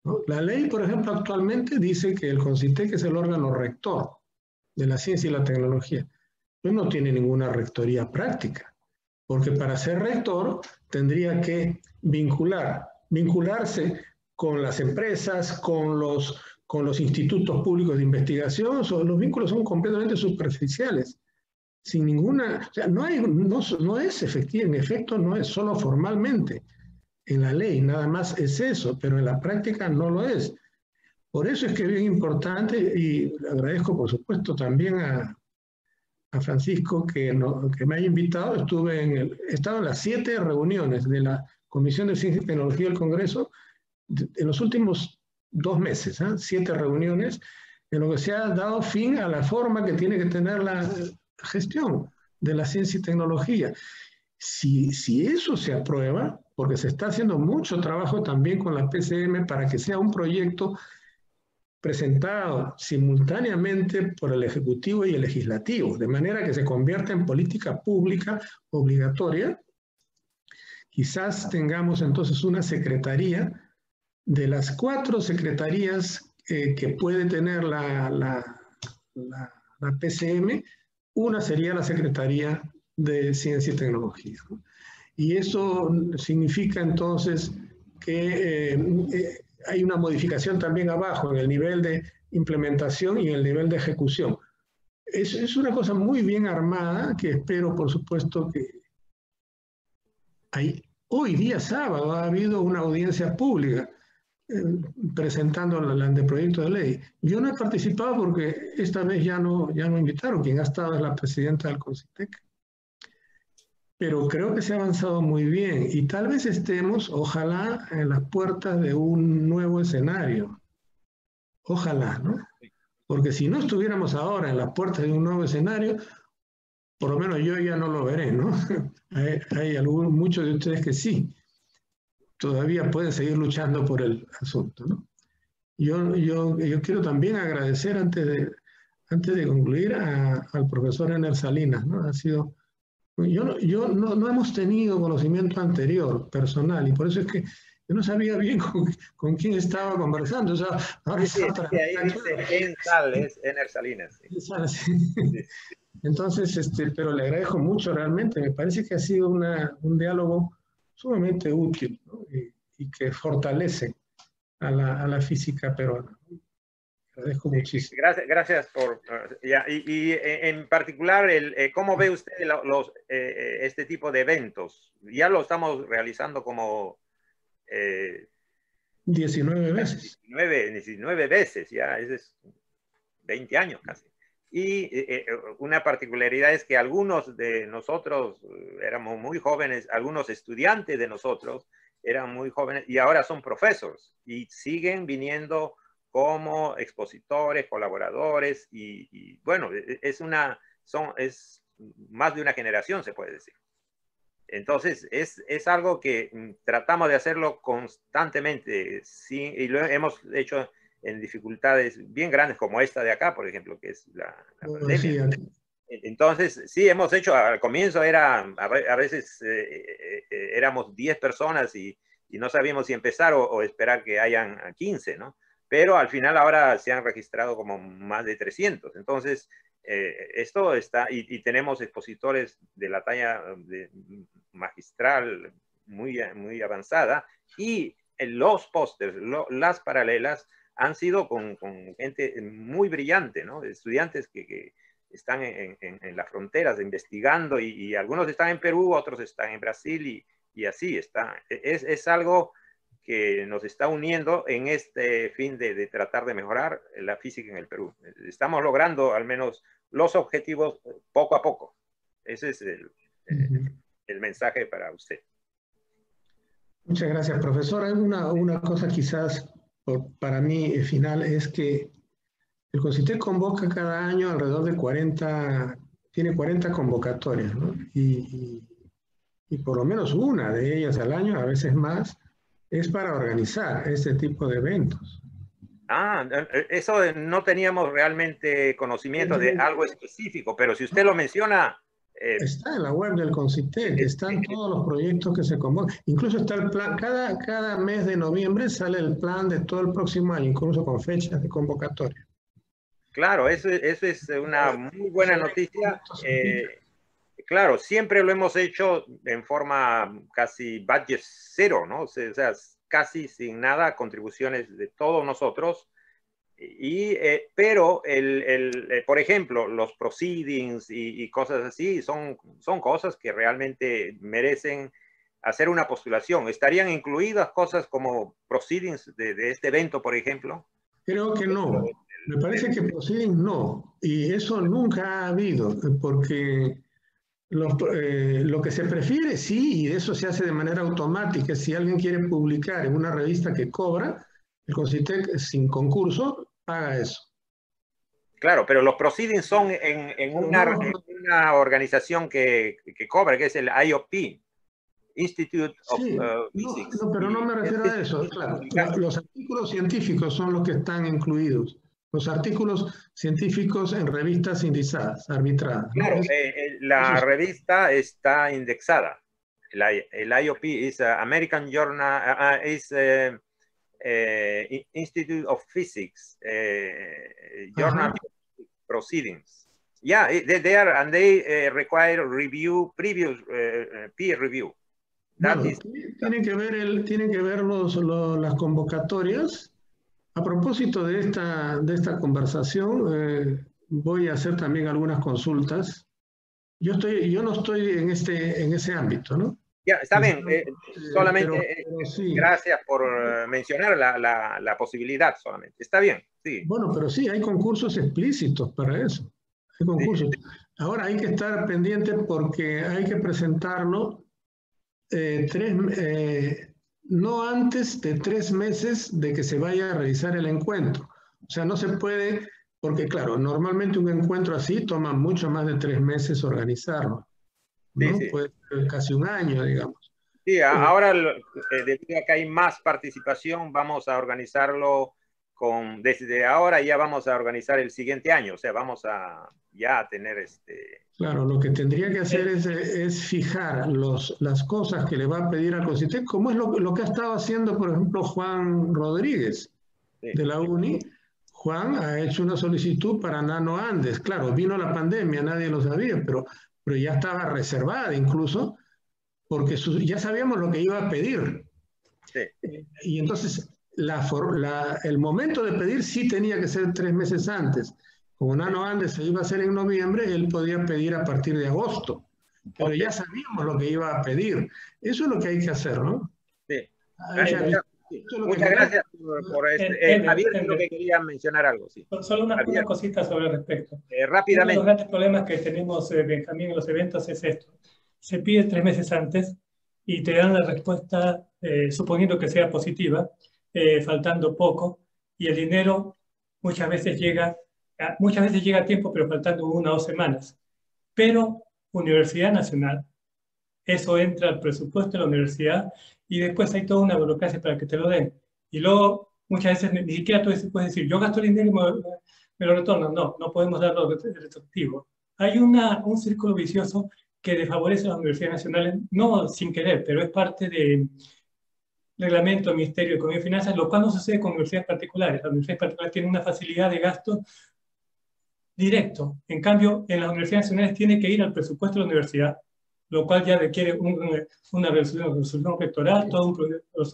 Speaker 1: ¿no? La ley, por ejemplo, actualmente dice que el CONCITEC es el órgano rector de la ciencia y la tecnología, pero no tiene ninguna rectoría práctica. Porque para ser rector tendría que vincularse con las empresas, con los institutos públicos de investigación. Los vínculos son completamente superficiales, sin ninguna, o sea, no es efectivo, en efecto no es solo formalmente. En la ley nada más es eso, pero en la práctica no lo es. Por eso es que es bien importante, y agradezco por supuesto también a Francisco que me haya invitado. He estado en las 7 reuniones de la Comisión de Ciencia y Tecnología del Congreso en los últimos 2 meses, 7 reuniones, en lo que se ha dado fin a la forma que tiene que tener la gestión de la ciencia y tecnología. Si eso se aprueba, porque se está haciendo mucho trabajo también con la PCM para que sea un proyecto presentado simultáneamente por el Ejecutivo y el Legislativo, de manera que se convierta en política pública obligatoria, quizás tengamos entonces una secretaría. De las 4 secretarías que puede tener la PCM, una sería la Secretaría de Ciencia y Tecnología, ¿no? Y eso significa entonces que hay una modificación también abajo en el nivel de implementación y en el nivel de ejecución. Es una cosa muy bien armada que espero, por supuesto, que hoy día sábado ha habido una audiencia pública presentando el anteproyecto de ley. Yo no he participado porque esta vez ya no invitaron. Quien ha estado es la presidenta del CONCITEC. Pero creo que se ha avanzado muy bien y tal vez estemos, ojalá, en las puertas de un nuevo escenario. Ojalá, ¿no? Porque si no estuviéramos ahora en las puertas de un nuevo escenario, por lo menos yo ya no lo veré, ¿no? Hay muchos de ustedes que sí, todavía pueden seguir luchando por el asunto, ¿no? Yo quiero también agradecer antes de concluir al profesor Ener Salinas, ¿no? Ha sido... no hemos tenido conocimiento anterior, personal, y por eso es que yo no sabía bien con quién estaba conversando. O sea, ahora
Speaker 2: sí, ahí dice Ener Salinas.
Speaker 1: Sí. Entonces, pero le agradezco mucho realmente. Me parece que ha sido un diálogo sumamente útil, ¿no? y que fortalece a la física peruana. Agradezco muchísimo.
Speaker 2: Gracias por... y en particular, ¿cómo ve usted este tipo de eventos? Ya lo estamos realizando como...
Speaker 1: 19 veces.
Speaker 2: 19 veces, ya es 20 años casi. Y una particularidad es que algunos de nosotros éramos muy jóvenes, algunos estudiantes de nosotros eran muy jóvenes y ahora son profesores y siguen viniendo como expositores, colaboradores y bueno, es más de una generación, se puede decir. Entonces, es algo que tratamos de hacerlo constantemente, sí, y lo hemos hecho en dificultades bien grandes como esta de acá, por ejemplo, que es la pandemia. Sí. Entonces, sí, hemos hecho, al comienzo a veces éramos 10 personas y no sabíamos si empezar o esperar que hayan 15, ¿no? Pero al final ahora se han registrado como más de 300. Entonces, esto está, y tenemos expositores de la talla magistral muy avanzada, y los pósters, las paralelas, han sido con gente muy brillante, ¿no? Estudiantes que están en las fronteras investigando, y algunos están en Perú, otros están en Brasil, y así está. Es algo que nos está uniendo en este fin de tratar de mejorar la física en el Perú. Estamos logrando al menos los objetivos poco a poco. Ese es el mensaje para usted.
Speaker 1: Muchas gracias, profesor. Hay una cosa quizás para mí final, es que el CONCITEC convoca cada año alrededor de tiene 40 convocatorias, ¿no? Y por lo menos una de ellas al año, a veces más, es para organizar este tipo de eventos.
Speaker 2: Eso no teníamos realmente conocimiento de algo específico, pero si usted lo menciona...
Speaker 1: está en la web del CONCITEC, están todos los proyectos que se convocan. Incluso está el plan, cada mes de noviembre sale el plan de todo el próximo año, incluso con fechas de convocatoria.
Speaker 2: Claro, eso es una muy buena noticia. Claro, siempre lo hemos hecho en forma casi budget cero, ¿no? O sea, casi sin nada, contribuciones de todos nosotros. Pero, por ejemplo, los proceedings y cosas así son cosas que realmente merecen hacer una postulación. ¿Estarían incluidas cosas como proceedings de este evento, por ejemplo?
Speaker 1: Creo que no. Me parece que proceedings no. Y eso nunca ha habido, porque... lo que se prefiere, sí, y eso se hace de manera automática. Si alguien quiere publicar en una revista que cobra, El CONCITEC sin concurso paga eso.
Speaker 2: Claro, pero los proceedings son en una organización que cobra, que es el IOP, Institute of Physics.
Speaker 1: No, pero no me refiero a eso. Claro, los artículos científicos son los que están incluidos. Los artículos científicos en revistas indizadas, arbitradas.
Speaker 2: Claro, la revista está indexada. El IOP es American Journal, Institute of Physics, Journal Proceedings. Yeah, they are, and they require review, previous peer review.
Speaker 1: Bueno, tienen que ver las convocatorias. A propósito de esta conversación, voy a hacer también algunas consultas. Yo no estoy en ese ámbito, ¿no?
Speaker 2: Ya, está bien. Solamente pero sí. Gracias por mencionar la posibilidad solamente. Está bien, sí.
Speaker 1: Bueno, pero sí, hay concursos explícitos para eso. Hay concursos. Sí. Ahora hay que estar pendiente porque hay que presentarlo no antes de 3 meses de que se vaya a realizar el encuentro. O sea, no se puede, porque claro, normalmente un encuentro así toma mucho más de 3 meses organizarlo, ¿no? Sí. Puede ser casi un año, digamos.
Speaker 2: Sí, ahora debido a que hay más participación, vamos a organizarlo desde ahora ya vamos a organizar el siguiente año, o sea, vamos a ya tener
Speaker 1: Claro, lo que tendría que hacer es fijar las cosas que le va a pedir al CONCITEC, como es lo que ha estado haciendo, por ejemplo, Juan Rodríguez, de la UNI. Juan ha hecho una solicitud para Nano Andes. Claro, vino la pandemia, nadie lo sabía, pero ya estaba reservada incluso, porque ya sabíamos lo que iba a pedir.
Speaker 2: Sí.
Speaker 1: Y entonces, el momento de pedir sí tenía que ser 3 meses antes. Como Nano Andes se iba a hacer en noviembre, él podía pedir a partir de agosto. Pero ya sabíamos lo que iba a pedir. Eso es lo que hay que hacer, ¿no?
Speaker 2: Sí. Muchas gracias por Javier, creo que quería mencionar algo. Sí.
Speaker 6: Solo una cosita sobre el respecto.
Speaker 2: Rápidamente.
Speaker 6: Uno de los grandes problemas que tenemos, Benjamín, en los eventos es esto. Se pide 3 meses antes y te dan la respuesta, suponiendo que sea positiva, faltando poco, y el dinero muchas veces llega a tiempo, pero faltando 1 o 2 semanas. Pero Universidad Nacional, eso entra al presupuesto de la universidad y después hay toda una burocracia para que te lo den. Y luego, muchas veces, ni siquiera tú puedes decir, yo gasto el dinero y me lo retornan. No podemos darlo retroactivo. Hay un círculo vicioso que desfavorece a las universidades nacionales, no sin querer, pero es parte del reglamento del Ministerio de Economía y Finanzas, lo cual no sucede con universidades particulares. Las universidades particulares tienen una facilidad de gasto directo. En cambio, en las universidades nacionales tiene que ir al presupuesto de la universidad, lo cual ya requiere una resolución rectoral, todo un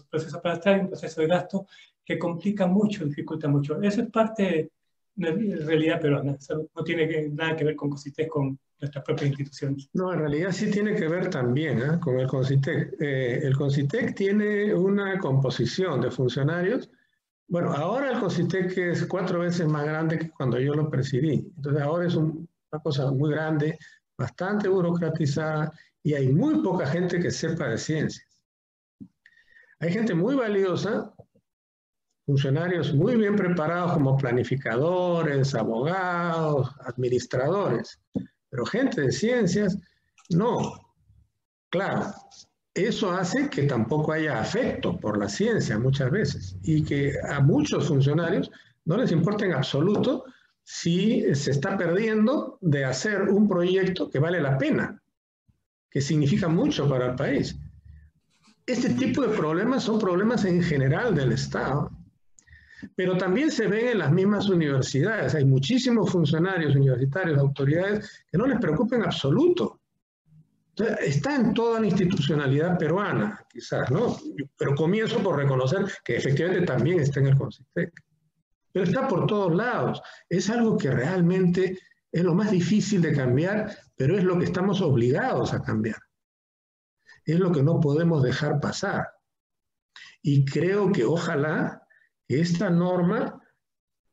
Speaker 6: proceso para estar, un proceso de gasto que complica mucho, dificulta mucho. Eso es parte de la realidad peruana. Eso no tiene nada que ver con CONCITEC, con nuestras propias instituciones.
Speaker 1: No, en realidad sí tiene que ver también con el CONCITEC. El CONCITEC tiene una composición de funcionarios. Bueno, ahora el CONCITEC es 4 veces más grande que cuando yo lo presidí. Entonces ahora es una cosa muy grande, bastante burocratizada, y hay muy poca gente que sepa de ciencias. Hay gente muy valiosa, funcionarios muy bien preparados como planificadores, abogados, administradores, pero gente de ciencias, no. Claro, eso hace que tampoco haya afecto por la ciencia muchas veces y que a muchos funcionarios no les importa en absoluto si se está perdiendo de hacer un proyecto que vale la pena, que significa mucho para el país. Este tipo de problemas son problemas en general del Estado, pero también se ven en las mismas universidades. Hay muchísimos funcionarios universitarios, autoridades, que no les preocupa en absoluto. Entonces, está en toda la institucionalidad peruana, quizás, ¿no? Pero comienzo por reconocer que efectivamente también está en el CONCITEC. Pero está por todos lados. Es algo que realmente es lo más difícil de cambiar, pero es lo que estamos obligados a cambiar. Es lo que no podemos dejar pasar. Y creo que ojalá que esta norma,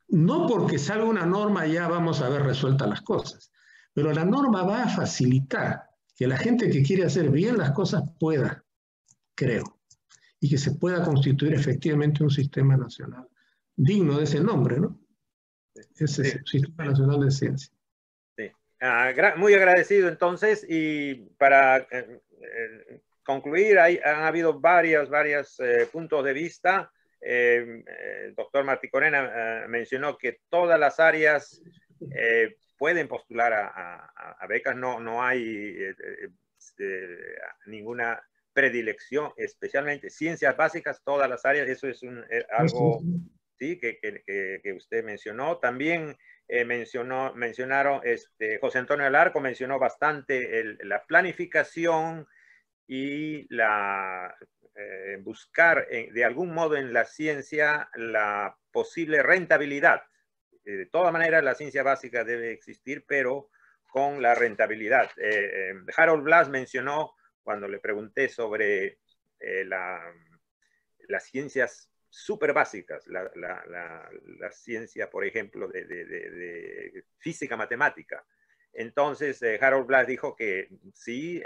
Speaker 1: no porque salga una norma ya vamos a ver resueltas las cosas, pero la norma va a facilitar que la gente que quiere hacer bien las cosas pueda, creo. y que se pueda constituir efectivamente un sistema nacional digno de ese nombre, ¿no? Ese es el Sistema Nacional de Ciencia.
Speaker 2: Sí. Muy agradecido entonces, y para concluir, han habido varios puntos de vista. El doctor Martí Corena mencionó que todas las áreas pueden postular a becas, no hay ninguna predilección, especialmente ciencias básicas, todas las áreas, eso es algo sí, que usted mencionó. También mencionaron, José Antonio Alarco mencionó bastante la planificación y buscar de algún modo en la ciencia la posible rentabilidad. De todas maneras, la ciencia básica debe existir, pero con la rentabilidad. Harold Blas mencionó, cuando le pregunté sobre las ciencias súper básicas, la ciencia, por ejemplo, de física matemática. Entonces, Harold Blas dijo que sí,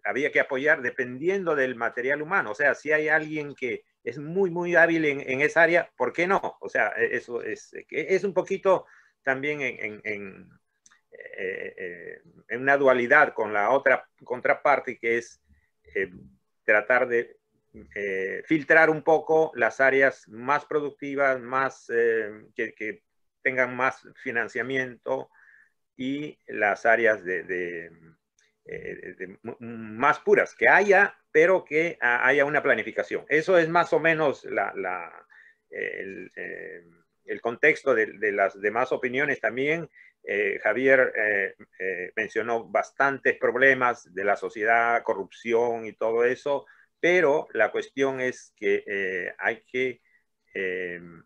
Speaker 2: había que apoyar dependiendo del material humano. O sea, si hay alguien que es muy hábil en esa área, ¿por qué no? O sea, eso es un poquito también en una dualidad con la otra contraparte, que es tratar de filtrar un poco las áreas más productivas, que tengan más financiamiento, y las áreas más puras, que haya, pero que haya una planificación. Eso es más o menos el contexto de las demás opiniones también. Javier mencionó bastantes problemas de la sociedad, corrupción y todo eso, pero la cuestión es que hay que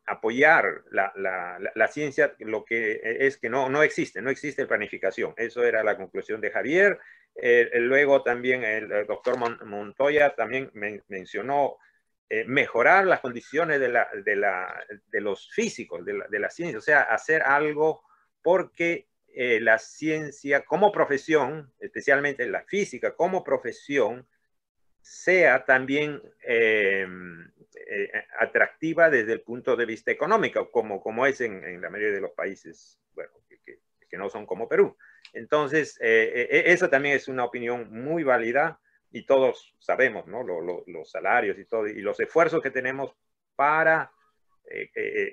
Speaker 2: apoyar la ciencia. Lo que es que no existe planificación. Eso era la conclusión de Javier. Luego también el doctor Montoya también mencionó mejorar las condiciones de los físicos, de la ciencia, o sea, hacer algo porque la ciencia como profesión, especialmente la física como profesión, sea también atractiva desde el punto de vista económico, como es en la mayoría de los países, bueno, que no son como Perú. Entonces, esa también es una opinión muy válida, y todos sabemos, ¿no? Los salarios y todo, y los esfuerzos que tenemos para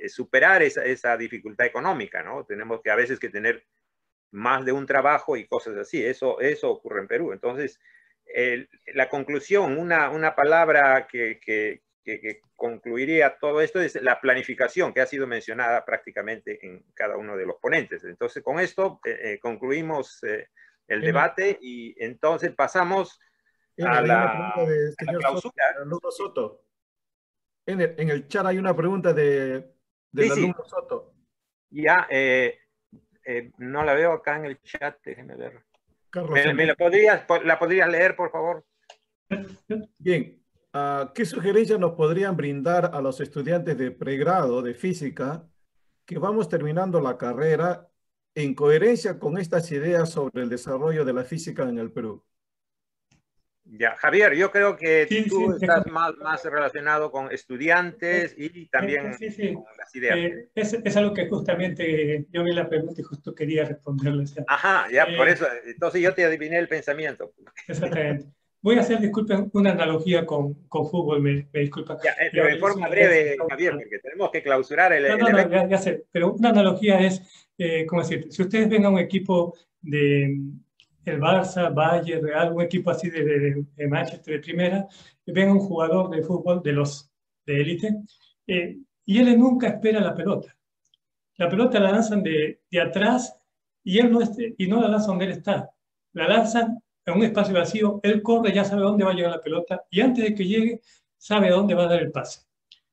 Speaker 2: superar esa dificultad económica, ¿no? Tenemos que a veces que tener más de un trabajo y cosas así. Eso ocurre en Perú. Entonces, la conclusión, una palabra que concluiría todo esto es la planificación, que ha sido mencionada prácticamente en cada uno de los ponentes. Entonces, con esto concluimos el debate, y entonces pasamos a la clausura.
Speaker 3: Alumno Soto. En el chat hay una pregunta del alumno Soto.
Speaker 2: Ya, no la veo acá en el chat, déjenme ver.
Speaker 3: Carlos,
Speaker 2: ¿la podrías leer, por favor?
Speaker 3: Bien. ¿Qué sugerencias nos podrían brindar a los estudiantes de pregrado de física que vamos terminando la carrera en coherencia con estas ideas sobre el desarrollo de la física en el Perú?
Speaker 2: Ya, Javier, yo creo que tú estás más relacionado con estudiantes y también con las ideas.
Speaker 6: Es algo que justamente yo vi la pregunta y justo quería responderle.
Speaker 2: Ajá, ya, por eso. Entonces yo te adiviné el pensamiento.
Speaker 6: Exactamente. Voy a hacer, disculpen, una analogía con fútbol, me disculpan.
Speaker 2: Ya, pero de forma breve, Javier, porque tenemos que clausurar el evento.
Speaker 6: Ya sé, pero una analogía es, ¿cómo decir? Si ustedes ven a un equipo de el Barça, Bayern, Real, un equipo así de Manchester de primera, ven a un jugador de fútbol de élite, y él nunca espera la pelota. La pelota la lanzan de atrás, y él no la lanzan donde él está. La lanzan en un espacio vacío, él corre, ya sabe dónde va a llegar la pelota, y antes de que llegue, sabe a dónde va a dar el pase.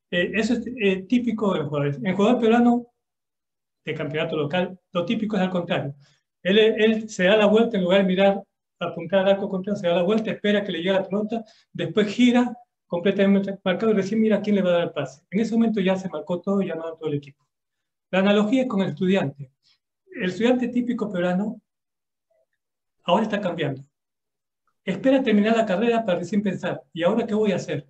Speaker 6: Eso es típico de los jugadores. En jugador peruano de campeonato local, lo típico es al contrario. Él se da la vuelta, en lugar de mirar, apuntar al arco contrario, se da la vuelta, espera que le llegue la pelota, después gira completamente marcado y recién mira a quién le va a dar el pase. En ese momento ya se marcó todo y ya no todo el equipo. La analogía es con el estudiante. El estudiante típico peruano ahora está cambiando. Espera terminar la carrera para recién pensar, ¿y ahora qué voy a hacer?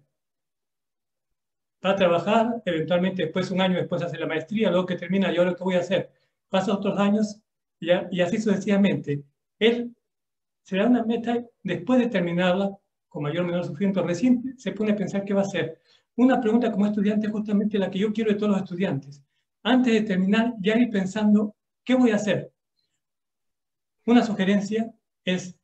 Speaker 6: va a trabajar, eventualmente después, un año después hace la maestría, luego que termina, ¿y ahora qué voy a hacer? Pasa otros años y así sucesivamente. Él se da una meta, después de terminarla, con mayor o menor sufrimiento, recién se pone a pensar qué va a hacer. Una pregunta como estudiante es justamente la que yo quiero de todos los estudiantes. Antes de terminar, ya ir pensando, ¿qué voy a hacer? Una sugerencia es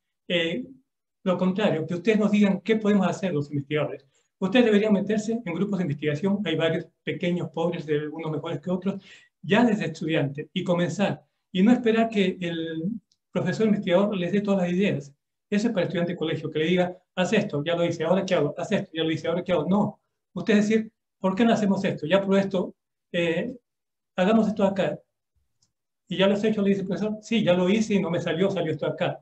Speaker 6: lo contrario, que ustedes nos digan qué podemos hacer los investigadores. Ustedes deberían meterse en grupos de investigación, hay varios pequeños, pobres, de unos mejores que otros, ya desde estudiante, y comenzar. Y no esperar que el profesor investigador les dé todas las ideas. Eso es para el estudiante de colegio, que le diga, haz esto, ya lo hice, ahora qué hago, haz esto, ya lo hice, ahora qué hago. No, ustedes decir, ¿por qué no hacemos esto? Ya por esto, hagamos esto acá. Y ya lo has hecho, le dice el profesor, sí, ya lo hice y no me salió, salió esto acá.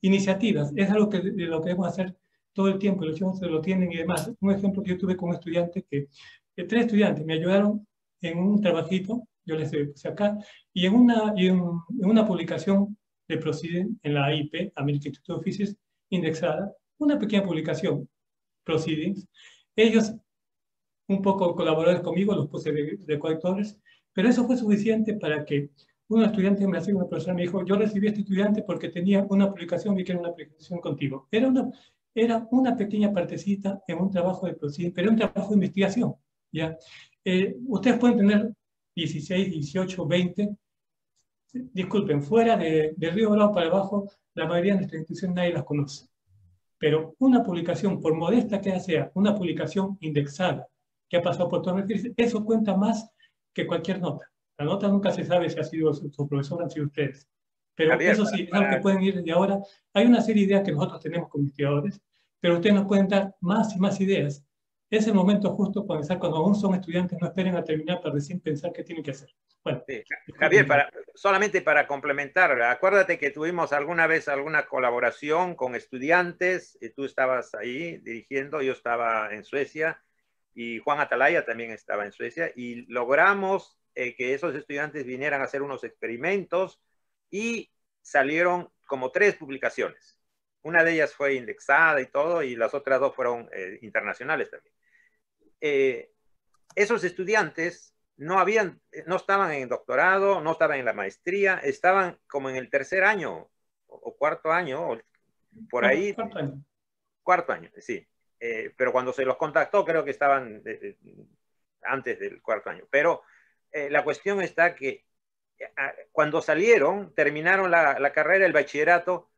Speaker 6: Iniciativas, es algo de lo que debemos hacer todo el tiempo, los chicos se lo tienen y demás. Un ejemplo que yo tuve con un estudiante tres estudiantes me ayudaron en un trabajito, yo les puse acá, y en una publicación de Proceedings en la AIP, American Institute of Physics, indexada, una pequeña publicación, Proceedings. Ellos, un poco colaboradores conmigo, los puse de colectores, pero eso fue suficiente para que un estudiante me hacía una profesora me dijo, yo recibí a este estudiante porque tenía una publicación y quiero una publicación contigo. Era una pequeña partecita en un trabajo de Proceedings, pero era un trabajo de investigación. ¿Ya? Ustedes pueden tener 16, 18, 20, disculpen, fuera de Río Bravo para abajo, la mayoría de nuestras instituciones nadie las conoce. Pero una publicación, por modesta que sea, una publicación indexada, que ha pasado por todo el eso cuenta más que cualquier nota. La nota nunca se sabe si ha sido su profesor o han sido ustedes. Pero Javier, eso sí, es algo que pueden ir desde ahora. Hay una serie de ideas que nosotros tenemos como investigadores, pero ustedes nos pueden dar más y más ideas. Es el momento justo para pensar, cuando aún son estudiantes, no esperen a terminar para recién pensar qué tienen que hacer. Bueno,
Speaker 2: sí. Javier, solamente para complementar, acuérdate que tuvimos alguna vez alguna colaboración con estudiantes, y tú estabas ahí dirigiendo, yo estaba en Suecia, y Juan Atalaya también estaba en Suecia, y logramos que esos estudiantes vinieran a hacer unos experimentos y salieron como 3 publicaciones. Una de ellas fue indexada y todo, y las otras 2 fueron internacionales también. Esos estudiantes no estaban en el doctorado, no estaban en la maestría, estaban como en el 3er año o 4º año, o por ahí.
Speaker 6: 4º año.
Speaker 2: 4º año, sí. Pero cuando se los contactó, creo que estaban antes del 4º año. Pero la cuestión está que cuando salieron, terminaron la carrera, el bachillerato,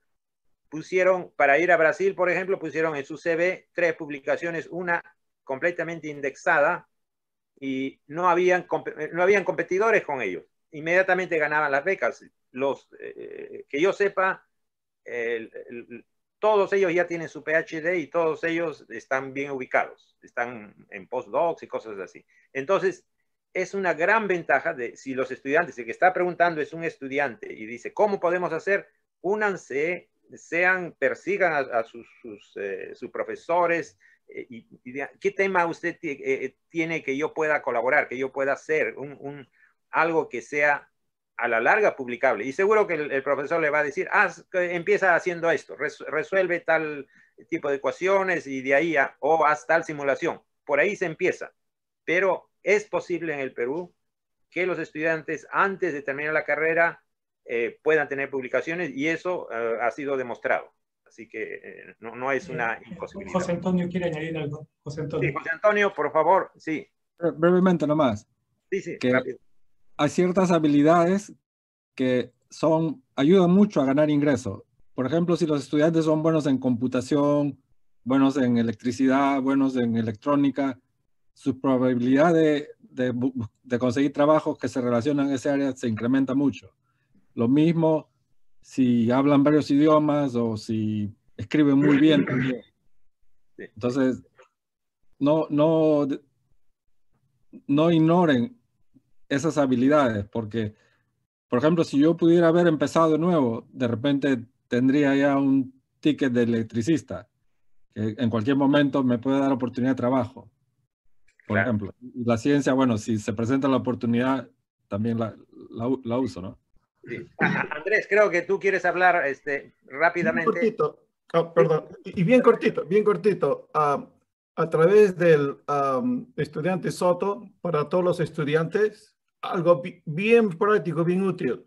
Speaker 2: pusieron, para ir a Brasil, por ejemplo, pusieron en su CV 3 publicaciones, una completamente indexada, y no habían competidores con ellos. Inmediatamente ganaban las becas. Que yo sepa, todos ellos ya tienen su PhD y todos ellos están bien ubicados, están en postdocs y cosas así. Entonces, es una gran ventaja de si los estudiantes, el que está preguntando es un estudiante y dice, ¿cómo podemos hacer? Únanse, persigan a sus profesores, y ¿qué tema usted tiene que yo pueda colaborar, que yo pueda hacer? Algo que sea a la larga publicable. Y seguro que el profesor le va a decir, empieza haciendo esto, resuelve tal tipo de ecuaciones y de ahí o haz tal simulación. Por ahí se empieza. Pero es posible en el Perú que los estudiantes antes de terminar la carrera puedan tener publicaciones, y eso ha sido demostrado. Así que no es una imposibilidad.
Speaker 6: José Antonio quiere añadir algo. José Antonio.
Speaker 2: Sí, José Antonio, por favor, sí.
Speaker 4: Brevemente nomás.
Speaker 2: Sí,
Speaker 4: que
Speaker 2: rápido.
Speaker 4: Hay ciertas habilidades que ayudan mucho a ganar ingresos. Por ejemplo, si los estudiantes son buenos en computación, buenos en electricidad, buenos en electrónica, su probabilidad de conseguir trabajos que se relacionan en esa área se incrementa mucho. Lo mismo si hablan varios idiomas o si escriben muy bien también. Entonces, no ignoren esas habilidades, porque, por ejemplo, si yo pudiera haber empezado de nuevo, de repente tendría ya un ticket de electricista, que en cualquier momento me puede dar oportunidad de trabajo, por ejemplo. Y la ciencia, bueno, si se presenta la oportunidad, también la uso, ¿no?
Speaker 2: Sí. Andrés, creo que tú quieres hablar rápidamente.
Speaker 3: Bien cortito. Perdón. Y bien cortito. a través del estudiante Soto, para todos los estudiantes, algo bien práctico, bien útil.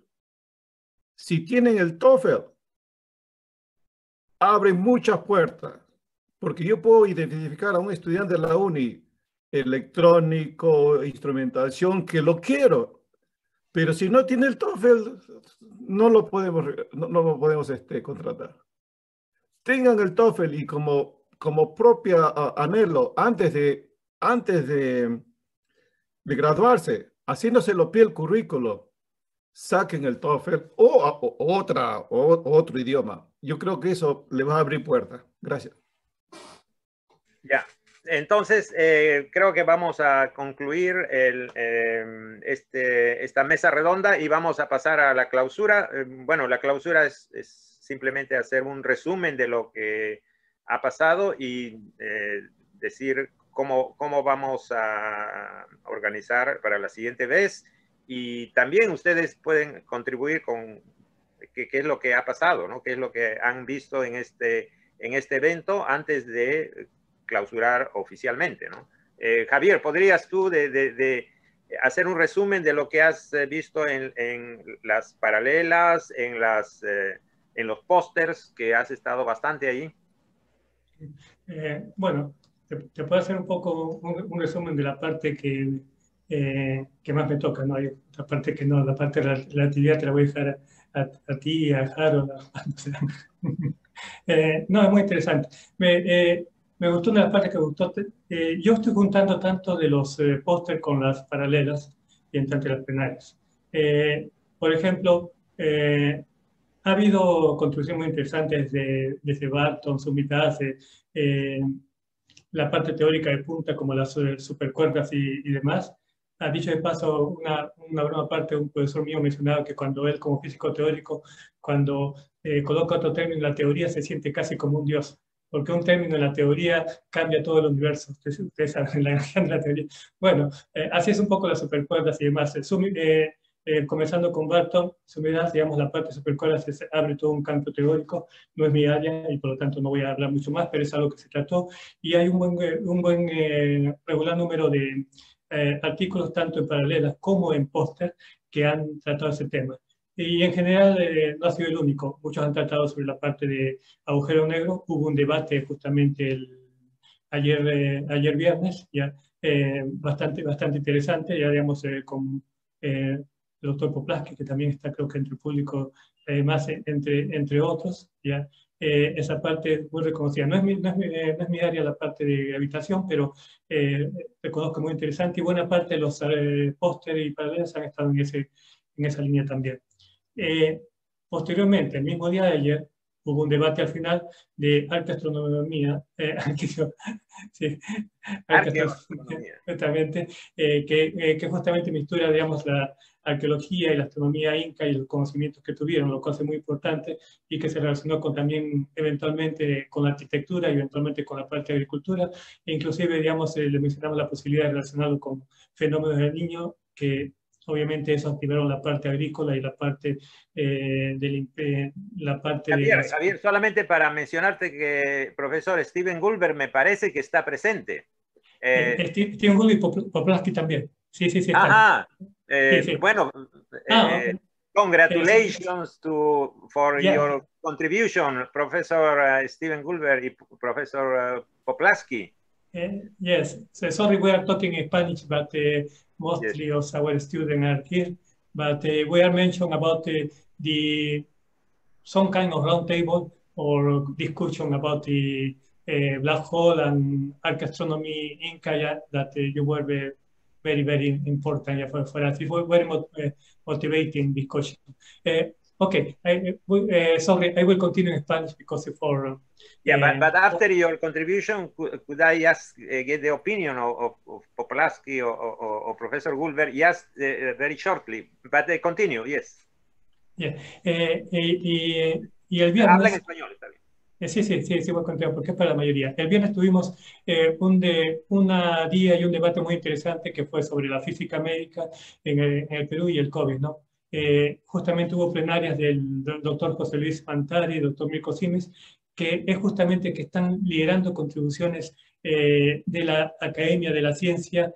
Speaker 3: Si tienen el TOEFL, abre muchas puertas, porque yo puedo identificar a un estudiante de la uni, electrónico, instrumentación, que lo quiero, pero si no tiene el TOEFL, no lo podemos contratar. Tengan el TOEFL y como propia anhelo, antes de graduarse, así no se lo pide el currículo, saquen el TOEFL o otro idioma. Yo creo que eso le va a abrir puertas. Gracias.
Speaker 2: Ya, entonces creo que vamos a concluir esta mesa redonda y vamos a pasar a la clausura. Bueno, la clausura es simplemente hacer un resumen de lo que ha pasado y decir cómo vamos a organizar para la siguiente vez. Y también ustedes pueden contribuir con qué es lo que ha pasado, ¿no? Qué es lo que han visto en este evento antes de clausurar oficialmente, ¿no? Javier, ¿podrías tú de hacer un resumen de lo que has visto en las paralelas, en los pósters, que has estado bastante ahí?
Speaker 6: Bueno, te puedo hacer un poco un resumen de la parte que más me toca, ¿no? Hay otra parte que no, la parte de la actividad te la voy a dejar a ti, a Harold. No, es muy interesante. Me gustó una de las partes que me gustó. Yo estoy juntando tanto de los pósters con las paralelas y en tanto las plenarias. Por ejemplo, ha habido contribuciones muy interesantes desde Barton, Sumitase, la parte teórica de punta como las supercuerdas y demás. Ha dicho de paso una broma aparte, un profesor mío mencionaba que cuando él como físico teórico, cuando coloca otro término en la teoría, se siente casi como un dios, porque un término en la teoría cambia todo el universo. Ustedes saben la energía de la teoría. Bueno, así es un poco las supercuerdas y demás. Comenzando con Barton, digamos, la parte de supercuerdas se abre todo un campo teórico, no es mi área y por lo tanto no voy a hablar mucho más, pero es algo que se trató y hay un buen regular número de artículos tanto en paralelas como en póster que han tratado ese tema. Y en general no ha sido el único, muchos han tratado sobre la parte de agujero negro, hubo un debate justamente ayer viernes, ya, bastante interesante, ya digamos con el doctor Poplaski, que también está creo que entre el público, más entre otros, ya. Esa parte es muy reconocida. No es mi área la parte de gravitación, pero reconozco muy interesante y buena parte de los pósteres y paralelas han estado en esa línea también. Posteriormente, el mismo día de ayer, hubo un debate al final de arqueastronomía, sí, justamente, que justamente mistura, digamos, la arqueología y la astronomía inca y los conocimientos que tuvieron, lo cual es muy importante y que se relacionó también eventualmente con la arquitectura y eventualmente con la parte de agricultura, e inclusive, digamos, le mencionamos la posibilidad de relacionarlo con fenómenos del Niño, que obviamente eso activaron la parte agrícola y la parte
Speaker 2: Javier, solamente para mencionarte que profesor Steven Gulbert me parece que está presente.
Speaker 6: Steven Gulbert y Poplaski también. Sí.
Speaker 2: Ajá.
Speaker 6: Sí.
Speaker 2: Bueno, congratulations for your contribution, Professor Steven Gulbert y Professor Poplaski.
Speaker 6: Yes, so sorry we are talking in Spanish, but mostly yes, of our students are here. But we are mentioning about some kind of round table or discussion about the black hole and arcastronomy Inca that you were very, very important for us. It was very motivating discussion. Okay, sorry, I will continue in Spanish because for...
Speaker 2: but after your contribution, could I just get the opinion of Poplaski or Professor Gulbert, just very shortly, but continue, yes.
Speaker 6: Yeah. Y el viernes...
Speaker 2: Habla en español, está bien.
Speaker 6: Sí, voy a contar porque es para la mayoría. El viernes tuvimos un día y un debate muy interesante que fue sobre la física médica en el Perú y el COVID, ¿no? Justamente hubo plenarias del doctor José Luis Mantari y del doctor Mirko Simes, que es justamente que están liderando contribuciones de la academia, de la ciencia,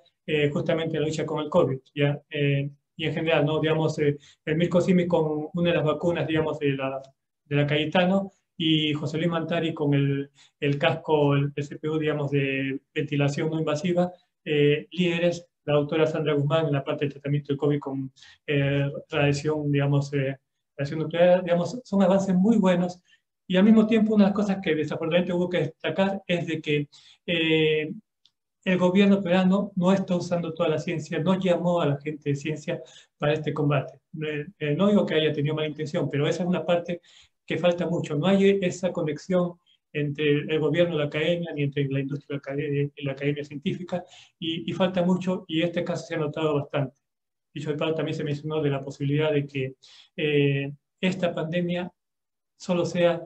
Speaker 6: justamente en la lucha con el COVID, ¿ya? Y en general, ¿no? Digamos, el Mirko Simi con una de las vacunas, digamos, de la Cayetano, y José Luis Mantari con el casco, el CPU, digamos, de ventilación no invasiva, líderes, la doctora Sandra Guzmán en la parte del tratamiento del COVID con radiación, digamos, radiación nuclear, digamos, son avances muy buenos. Y al mismo tiempo, una de las cosas que desafortunadamente hubo que destacar es de que el gobierno peruano no está usando toda la ciencia, no llamó a la gente de ciencia para este combate. No digo que haya tenido mala intención, pero esa es una parte que falta mucho. No hay esa conexión entre el gobierno y la academia, ni entre la industria y la academia científica, y falta mucho, y este caso se ha notado bastante. Dicho de paso, también se mencionó de la posibilidad de que esta pandemia solo sea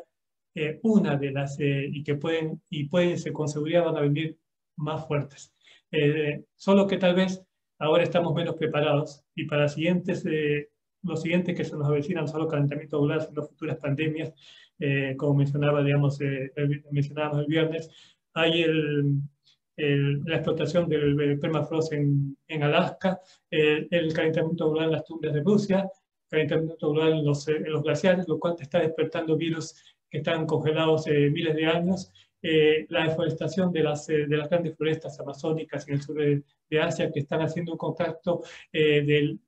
Speaker 6: una de las, y que pueden con seguridad van a venir más fuertes. Solo que tal vez ahora estamos menos preparados y para siguientes, los siguientes que se nos avecinan, solo calentamiento global, sino futuras pandemias, como mencionaba, digamos, mencionábamos el viernes, hay la explotación del permafrost en Alaska, el calentamiento global en las tundras de Rusia, calentamiento global en los glaciares, lo cual está despertando virus que están congelados miles de años, la deforestación de las grandes florestas amazónicas en el sur de Asia, que están haciendo un contacto del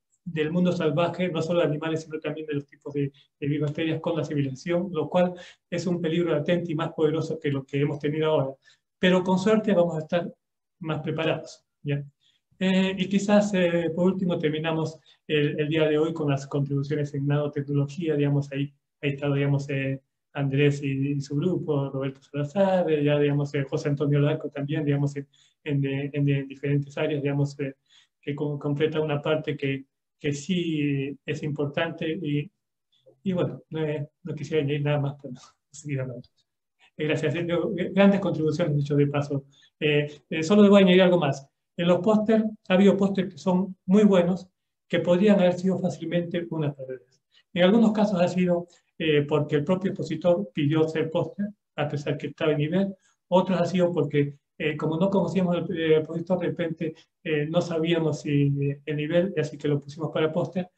Speaker 6: mundo salvaje, no solo de animales, sino también de los tipos de bacterias con la civilización, lo cual es un peligro latente y más poderoso que lo que hemos tenido ahora. Pero con suerte vamos a estar más preparados, ¿ya? Y quizás, por último, terminamos el día de hoy con las contribuciones en nanotecnología, digamos, ahí está, digamos, Andrés y su grupo, Roberto Salazar, ya, digamos, José Antonio Larco también, digamos, en diferentes áreas, digamos, que completa una parte que sí es importante y bueno, no quisiera añadir nada más para no seguir hablando. Gracias. Grandes contribuciones, dicho de paso. Solo le voy a añadir algo más. En los póster ha habido pósters que son muy buenos, que podrían haber sido fácilmente unas paredes. En algunos casos ha sido porque el propio expositor pidió ser póster, a pesar que estaba en nivel. Otros ha sido porque, como no conocíamos el expositor, de repente no sabíamos si el nivel, así que lo pusimos para póster.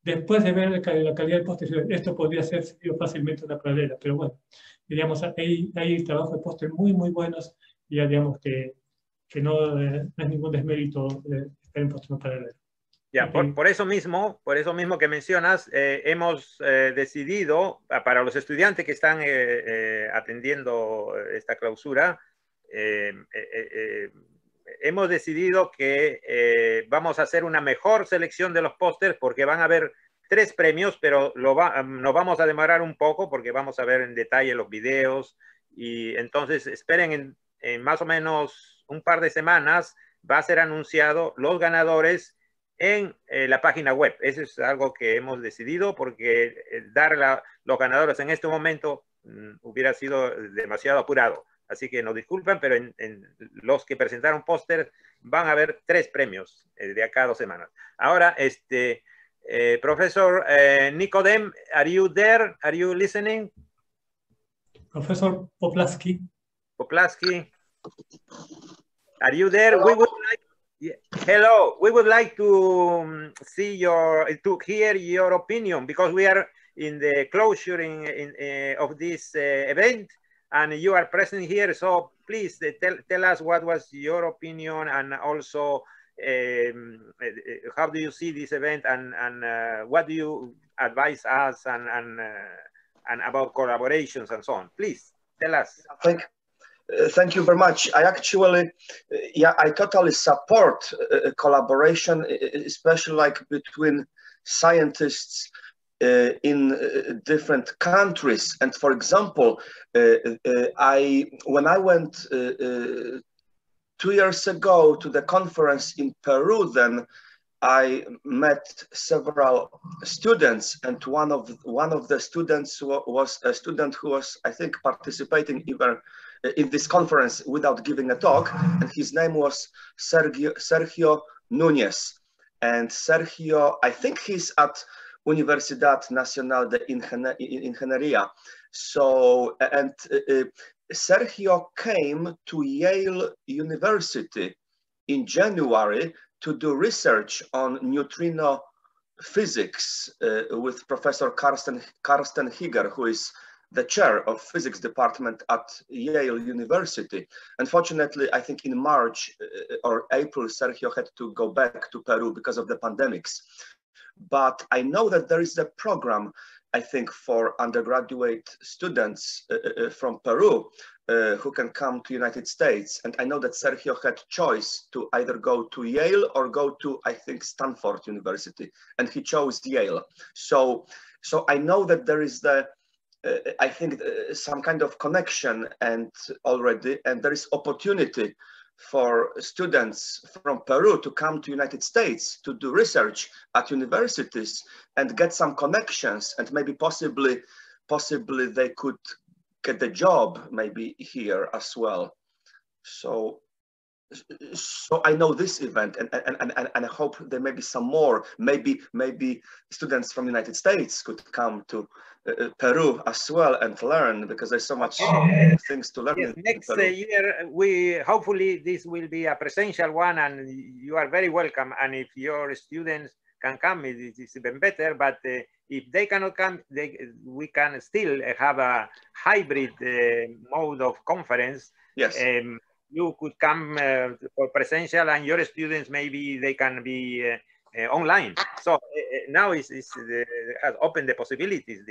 Speaker 6: Después de ver la calidad del póster, esto podría ser sido fácilmente una pradera, pero bueno, digamos, hay trabajos de póster muy, muy buenos, y ya digamos que no es ningún desmérito estar en póster paralelo.
Speaker 2: Ya, por eso mismo que mencionas, hemos decidido, para los estudiantes que están atendiendo esta clausura, hemos decidido que vamos a hacer una mejor selección de los pósters porque van a haber 3 premios, pero nos vamos a demorar un poco porque vamos a ver en detalle los videos y entonces esperen en más o menos un par de semanas va a ser anunciado los ganadores en la página web. Eso es algo que hemos decidido porque dar los ganadores en este momento hubiera sido demasiado apurado. Así que nos disculpan, pero en los que presentaron póster van a haber 3 premios de acá a 2 semanas. Ahora, Professor Nicodem, are you there? Are you listening?
Speaker 6: Professor Poplaski.
Speaker 2: Poplaski, are you there? We would like, hello, we would like to to hear your opinion because we are in the closure of this event. And you are present here, so please tell us what was your opinion and also how do you see this event and what do you advise us and about collaborations and so on. Please tell us.
Speaker 8: Thank you very much. I actually, I totally support collaboration, especially like between scientists in different countries. And for example, when I went 2 years ago to the conference in Peru, then I met several students, and one of the students was a student who was, I think, participating even in this conference without giving a talk, and his name was Sergio Núñez. And Sergio, I think he's at Universidad Nacional de Ingeniería. So, and Sergio came to Yale University in January to do research on neutrino physics with Professor Karsten Higger, who is the chair of physics department at Yale University. Unfortunately, I think in March or April, Sergio had to go back to Peru because of the pandemics. But I know that there is a program, I think, for undergraduate students from Peru who can come to United States. And I know that Sergio had choice to either go to Yale or go to, I think, Stanford University, and he chose Yale. So I know that there is the, I think, some kind of connection and there is opportunity for students from Peru to come to United States to do research at universities and get some connections, and maybe possibly they could get the job maybe here as well. So I know this event, and I hope there may be some more. Maybe students from the United States could come to Peru as well and learn, because there's so much things to learn.
Speaker 2: Yes, next year, hopefully this will be a presential one, and you are very welcome. And if your students can come, it is even better. But if they cannot come, we can still have a hybrid mode of conference.
Speaker 8: Yes.
Speaker 2: You could come for presential, and your students, maybe they can be online. So now has opened the possibilities.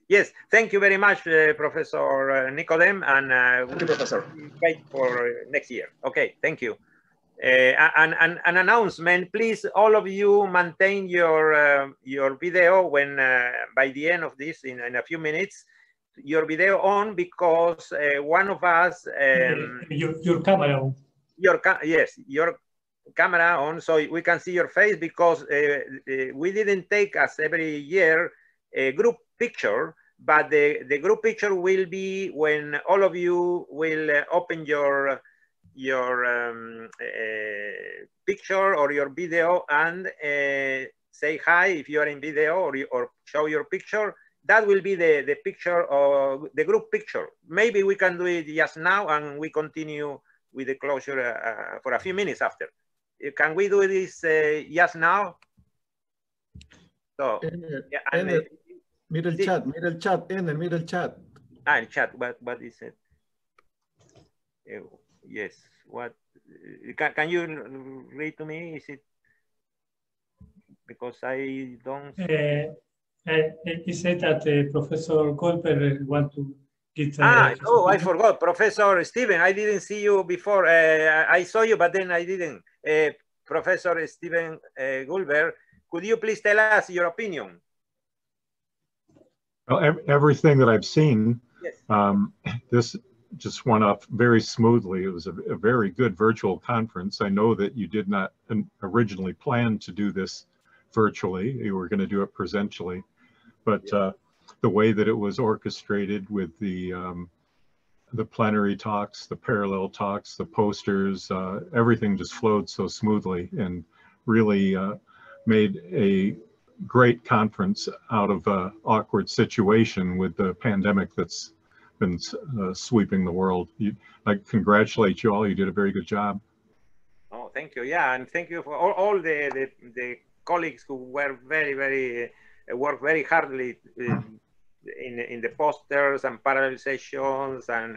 Speaker 2: Yes, thank you very much, Professor Nicodem, and
Speaker 8: thank you, Professor.
Speaker 2: Wait for next year. Okay, thank you. An announcement, please, all of you maintain your video when by the end of this, in a few minutes, your video on, because one of us
Speaker 6: your camera on.
Speaker 2: Yes, your camera on, so we can see your face, because we didn't take, as every year, a group picture, but the group picture will be when all of you will open your picture or your video and say hi if you are in video, or show your picture. That will be the picture of the group picture. Maybe we can do it just now, and we continue with the closure for a few minutes after. Can we do this just now? So,
Speaker 3: middle chat, in the middle chat.
Speaker 2: In chat, what is it? Yes, what, can you read to me? Is it, because I don't...
Speaker 6: he said that Professor Goldberg want to get...
Speaker 2: oh, I forgot. Professor Steven, I didn't see you before. I saw you, but then I didn't. Professor Steven Goldberg, could you please tell us your opinion?
Speaker 9: Well, everything that I've seen,
Speaker 2: yes.
Speaker 9: This just went off very smoothly. It was a very good virtual conference. I know that you did not originally plan to do this virtually. You were going to do it presentially. But the way that it was orchestrated with the plenary talks, the parallel talks, the posters, everything just flowed so smoothly, and really made a great conference out of an awkward situation with the pandemic that's been sweeping the world. I congratulate you all. You did a very good job.
Speaker 2: Oh, thank you. Yeah, and thank you for all the colleagues who were worked very hardly in the posters and parallel sessions and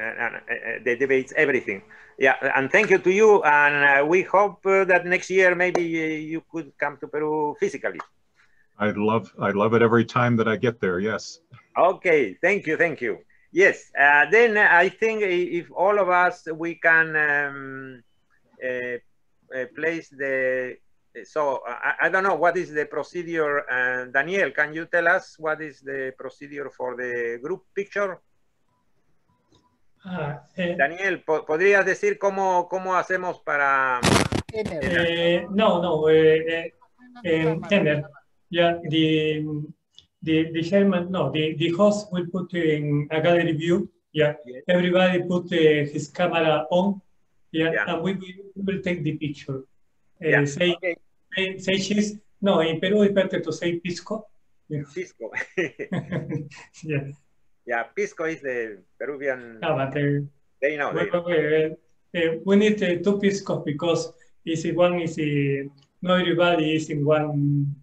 Speaker 2: the debates, everything. Yeah, and thank you to you. And we hope that next year maybe you could come to Peru physically.
Speaker 9: I'd love it every time that I get there. Yes.
Speaker 2: Okay. Thank you. Yes. Then I think if all of us we can place the. So I don't know what is the procedure. Daniel, can you tell us what is the procedure for the group picture? Daniel, ¿podrías decir cómo hacemos para?
Speaker 6: Enner. Yeah, the chairman, no, the host will put in a gallery view. Yeah, yes. Everybody put his camera on. Yeah, and we will take the picture. Say cheese. No, in Peru it's better to say pisco. Yeah.
Speaker 2: Pisco.
Speaker 6: Yeah.
Speaker 2: Yeah, Pisco is the Peruvian.
Speaker 6: But
Speaker 2: They know.
Speaker 6: we need two Piscos because one is not everybody is in one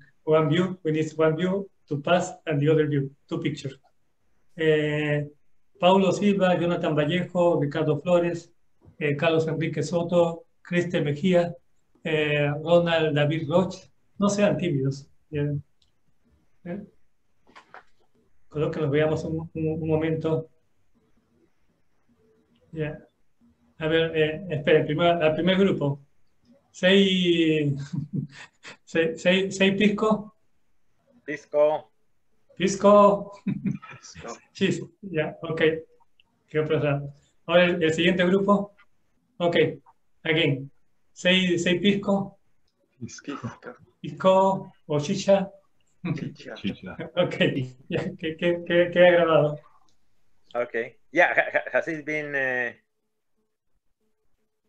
Speaker 6: view. We need one view to pass and the other view, two pictures. Paulo Silva, Jonathan Vallejo, Ricardo Flores, Carlos Enrique Soto, Cristel Mejía, Ronald David Roch. No sean tímidos. Creo que los veamos un momento. Yeah. A ver, esperen, el primer grupo. 6 Pisco.
Speaker 2: Pisco.
Speaker 6: Pisco. Sí, ya, ok. Quiero pasar. Ahora el siguiente grupo. Ok, again. 6 Pisco. Pisco o chicha.
Speaker 9: Chicha.
Speaker 6: Ok, ya, queda grabado.
Speaker 2: Okay. Yeah, has it been...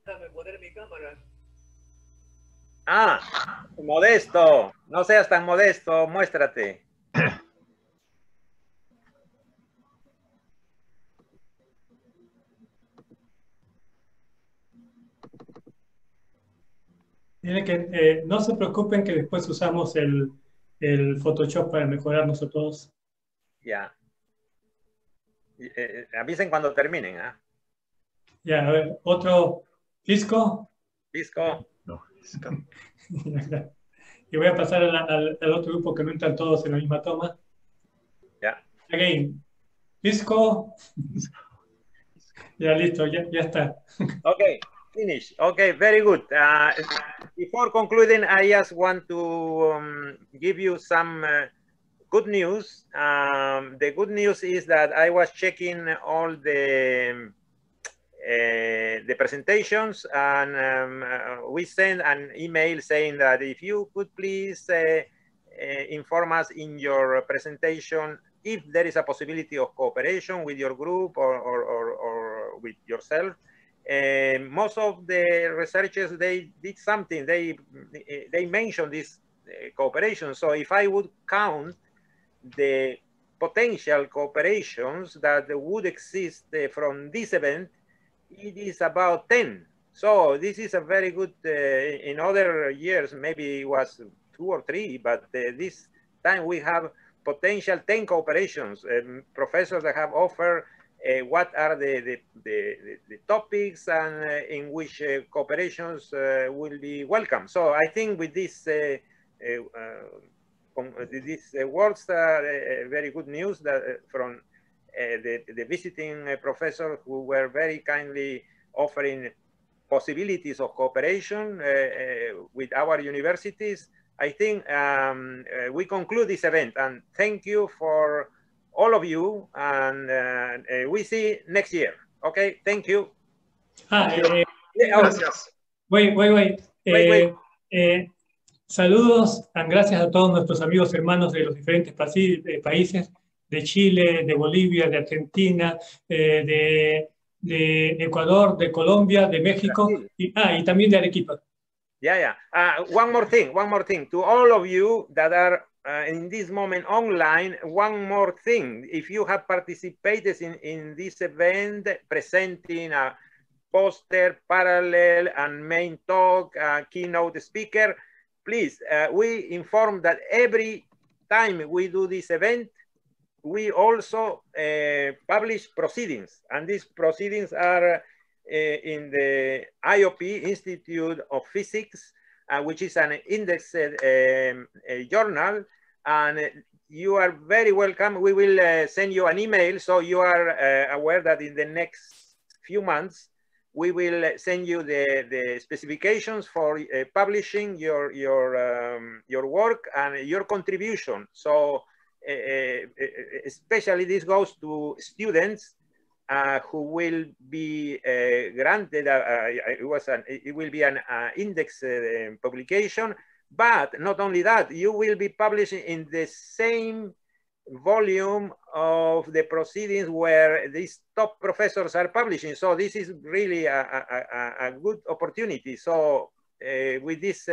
Speaker 7: Déjame poner mi cámara.
Speaker 2: Ah, modesto. No seas tan modesto, muéstrate.
Speaker 6: Tiene que, no se preocupen que después usamos el Photoshop para mejorarnos a todos.
Speaker 2: Ya. Avisen cuando terminen. ¿Ah?
Speaker 6: Ya, a ver, otro Pisco.
Speaker 2: Pisco.
Speaker 9: No.
Speaker 6: Y voy a pasar al otro grupo que no entran todos en la misma toma.
Speaker 2: Ya.
Speaker 6: Again. Pisco. Ya listo, ya está.
Speaker 2: Okay, finish. Okay, very good. Before concluding, I just want to give you some good news. The good news is that I was checking all the presentations, and we sent an email saying that if you could please inform us in your presentation if there is a possibility of cooperation with your group or with yourself. Most of the researchers, they did something. They mentioned this cooperation. So if I would count the potential cooperations that would exist from this event, it is about 10. So this is a very good, in other years, maybe it was 2 or 3, but this time we have potential 10 cooperations, professors that have offered what are the topics and in which cooperations will be welcome. So I think with this words very good news that from the visiting professors who were very kindly offering possibilities of cooperation with our universities. I think we conclude this event, and thank you for all of you, and we see next year. Okay, thank you.
Speaker 6: Gracias. Wait. Saludos, gracias a todos nuestros amigos hermanos de los diferentes países, de Chile, de Bolivia, de Argentina, de Ecuador, de Colombia, de México, y también de Arequipa.
Speaker 2: Yeah. One more thing. To all of you that are in this moment online, one more thing. If you have participated in this event, presenting a poster, parallel, and main talk, keynote speaker, please, we inform that every time we do this event, we also publish proceedings, and these proceedings are in the IOP, Institute of Physics, which is an indexed journal, and you are very welcome. We will send you an email so you are aware that in the next few months, we will send you the specifications for publishing your work and your contribution. So especially this goes to students who will be granted, it will be an index publication, but not only that, you will be published in the same volume of the proceedings where these top professors are publishing. So this is really a good opportunity. So with these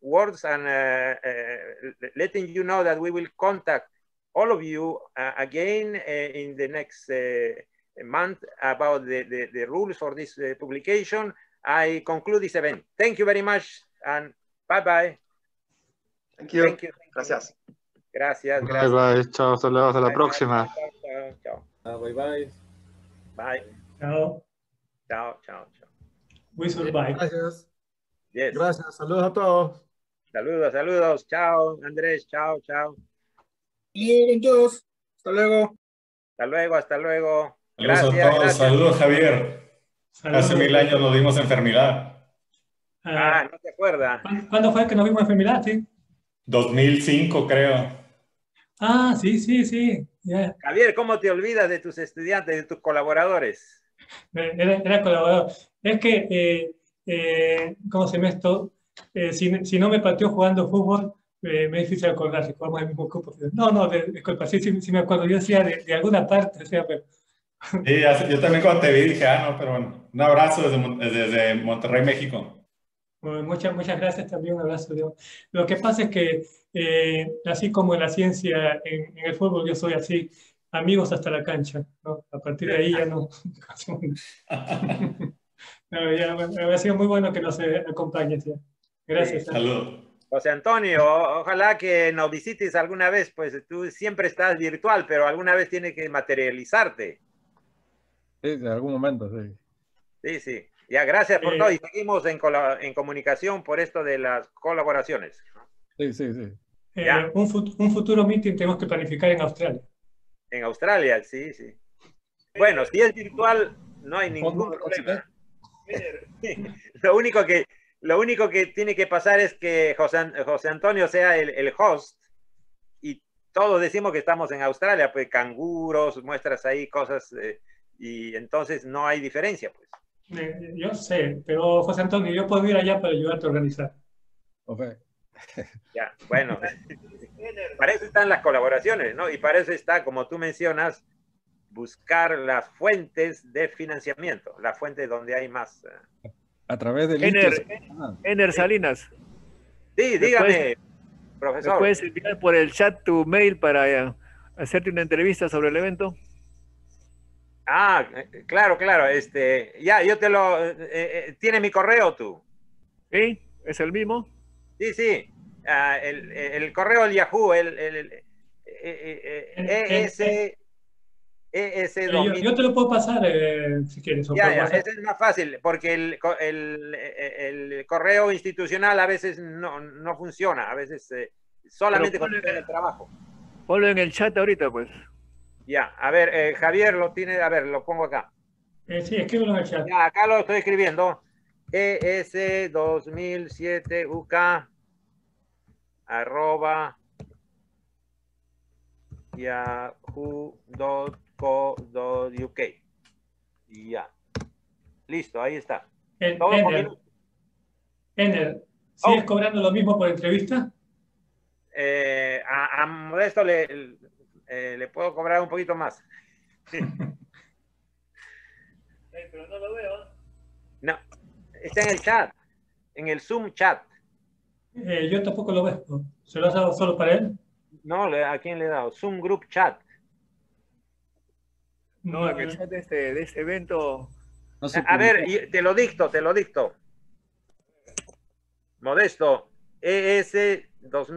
Speaker 2: words and letting you know that we will contact all of you again in the next month about the rules for this publication. I conclude this event. Thank you very much and bye-bye.
Speaker 8: Thank you.
Speaker 2: Thank you.
Speaker 8: Gracias.
Speaker 2: Gracias.
Speaker 10: Bye bye. Chao, hasta luego, hasta la
Speaker 2: Bye,
Speaker 10: próxima.
Speaker 2: Chao, chao.
Speaker 4: Bye bye.
Speaker 2: Bye.
Speaker 6: Chao.
Speaker 2: Chao, chao, chao.
Speaker 6: We survive.
Speaker 3: Gracias.
Speaker 2: Yes.
Speaker 3: Gracias. Saludos a todos.
Speaker 2: Saludos, saludos. Chao, Andrés. Chao, chao.
Speaker 11: Bien, todos. Hasta luego.
Speaker 2: Hasta luego, hasta luego.
Speaker 12: Saludos
Speaker 2: Gracias,
Speaker 12: a todos.
Speaker 2: gracias.
Speaker 12: Saludos, Javier.
Speaker 6: Saludos.
Speaker 12: Hace 1000 años nos dimos enfermedad.
Speaker 2: No te acuerdas.
Speaker 6: ¿Cuándo fue que nos vimos enfermedad? Sí.
Speaker 12: 2005, creo.
Speaker 6: Sí. Yeah.
Speaker 2: Javier, ¿cómo te olvidas de tus estudiantes, de tus colaboradores?
Speaker 6: Era colaborador. Es que, ¿cómo se llama esto? Si no me pateó jugando fútbol, me es difícil acordar si jugamos el mismo grupo. No, disculpa, sí me acuerdo. Yo decía de alguna parte, o sea, pero...
Speaker 12: Sí, yo también cuando te vi dije, no, pero bueno, un abrazo desde Monterrey, México.
Speaker 6: Bueno, muchas gracias también, un abrazo. Lo que pasa es que, así como en la ciencia, en el fútbol yo soy así, amigos hasta la cancha, ¿no? A partir de ahí ya no... ha sido muy bueno que nos acompañes. Ya. Gracias.
Speaker 2: Sí, saludos. José Antonio, ojalá que nos visites alguna vez, pues tú siempre estás virtual, pero alguna vez tienes que materializarte.
Speaker 4: Sí, en algún momento, sí.
Speaker 2: Sí. Ya, gracias por todo y seguimos en comunicación por esto de las colaboraciones.
Speaker 4: Sí.
Speaker 6: Un futuro meeting tenemos que planificar en Australia.
Speaker 2: En Australia, sí. Bueno, si es virtual, no hay ningún problema. Lo único que tiene que pasar es que José Antonio sea el host y todos decimos que estamos en Australia, pues canguros, muestras ahí cosas y entonces no hay diferencia, pues.
Speaker 6: Yo sé, pero José Antonio, yo puedo ir allá para ayudarte a organizar.
Speaker 4: Ok.
Speaker 2: Ya, bueno. Para eso están las colaboraciones, ¿no? Y para eso está, como tú mencionas, buscar las fuentes de financiamiento, las fuentes donde hay más...
Speaker 4: A través del
Speaker 7: Ener Salinas.
Speaker 2: Sí, dígame, profesor.
Speaker 7: ¿Me puedes enviar por el chat tu mail para hacerte una entrevista sobre el evento?
Speaker 2: Claro. Ya, yo te lo... ¿tiene mi correo tú?
Speaker 7: ¿Sí? ¿Es el mismo?
Speaker 2: Sí. El correo del Yahoo, ES2000.
Speaker 6: Yo te lo puedo pasar si quieres.
Speaker 2: Ya, ese es más fácil, porque el correo institucional a veces no funciona, a veces solamente cuando está en el trabajo.
Speaker 7: Ponlo en el chat ahorita, pues.
Speaker 2: Ya, a ver, Javier lo tiene, a ver, lo pongo acá.
Speaker 6: Sí, escríbelo en el chat.
Speaker 2: Ya, acá lo estoy escribiendo. ES2007UK @yahoo.co.uk. Ya. Listo, ahí está.
Speaker 6: Ener, ¿sigues cobrando lo mismo por entrevista?
Speaker 2: A Modesto le puedo cobrar un poquito más.
Speaker 7: Pero no lo veo.
Speaker 2: No, está en el chat, en el Zoom chat.
Speaker 6: Yo tampoco lo veo. ¿Se lo has dado solo para él?
Speaker 2: No, ¿a quién le he dado? Zoom Group Chat.
Speaker 7: No, en el chat de este evento.
Speaker 2: No a ver, te lo dicto. Modesto, ES2000.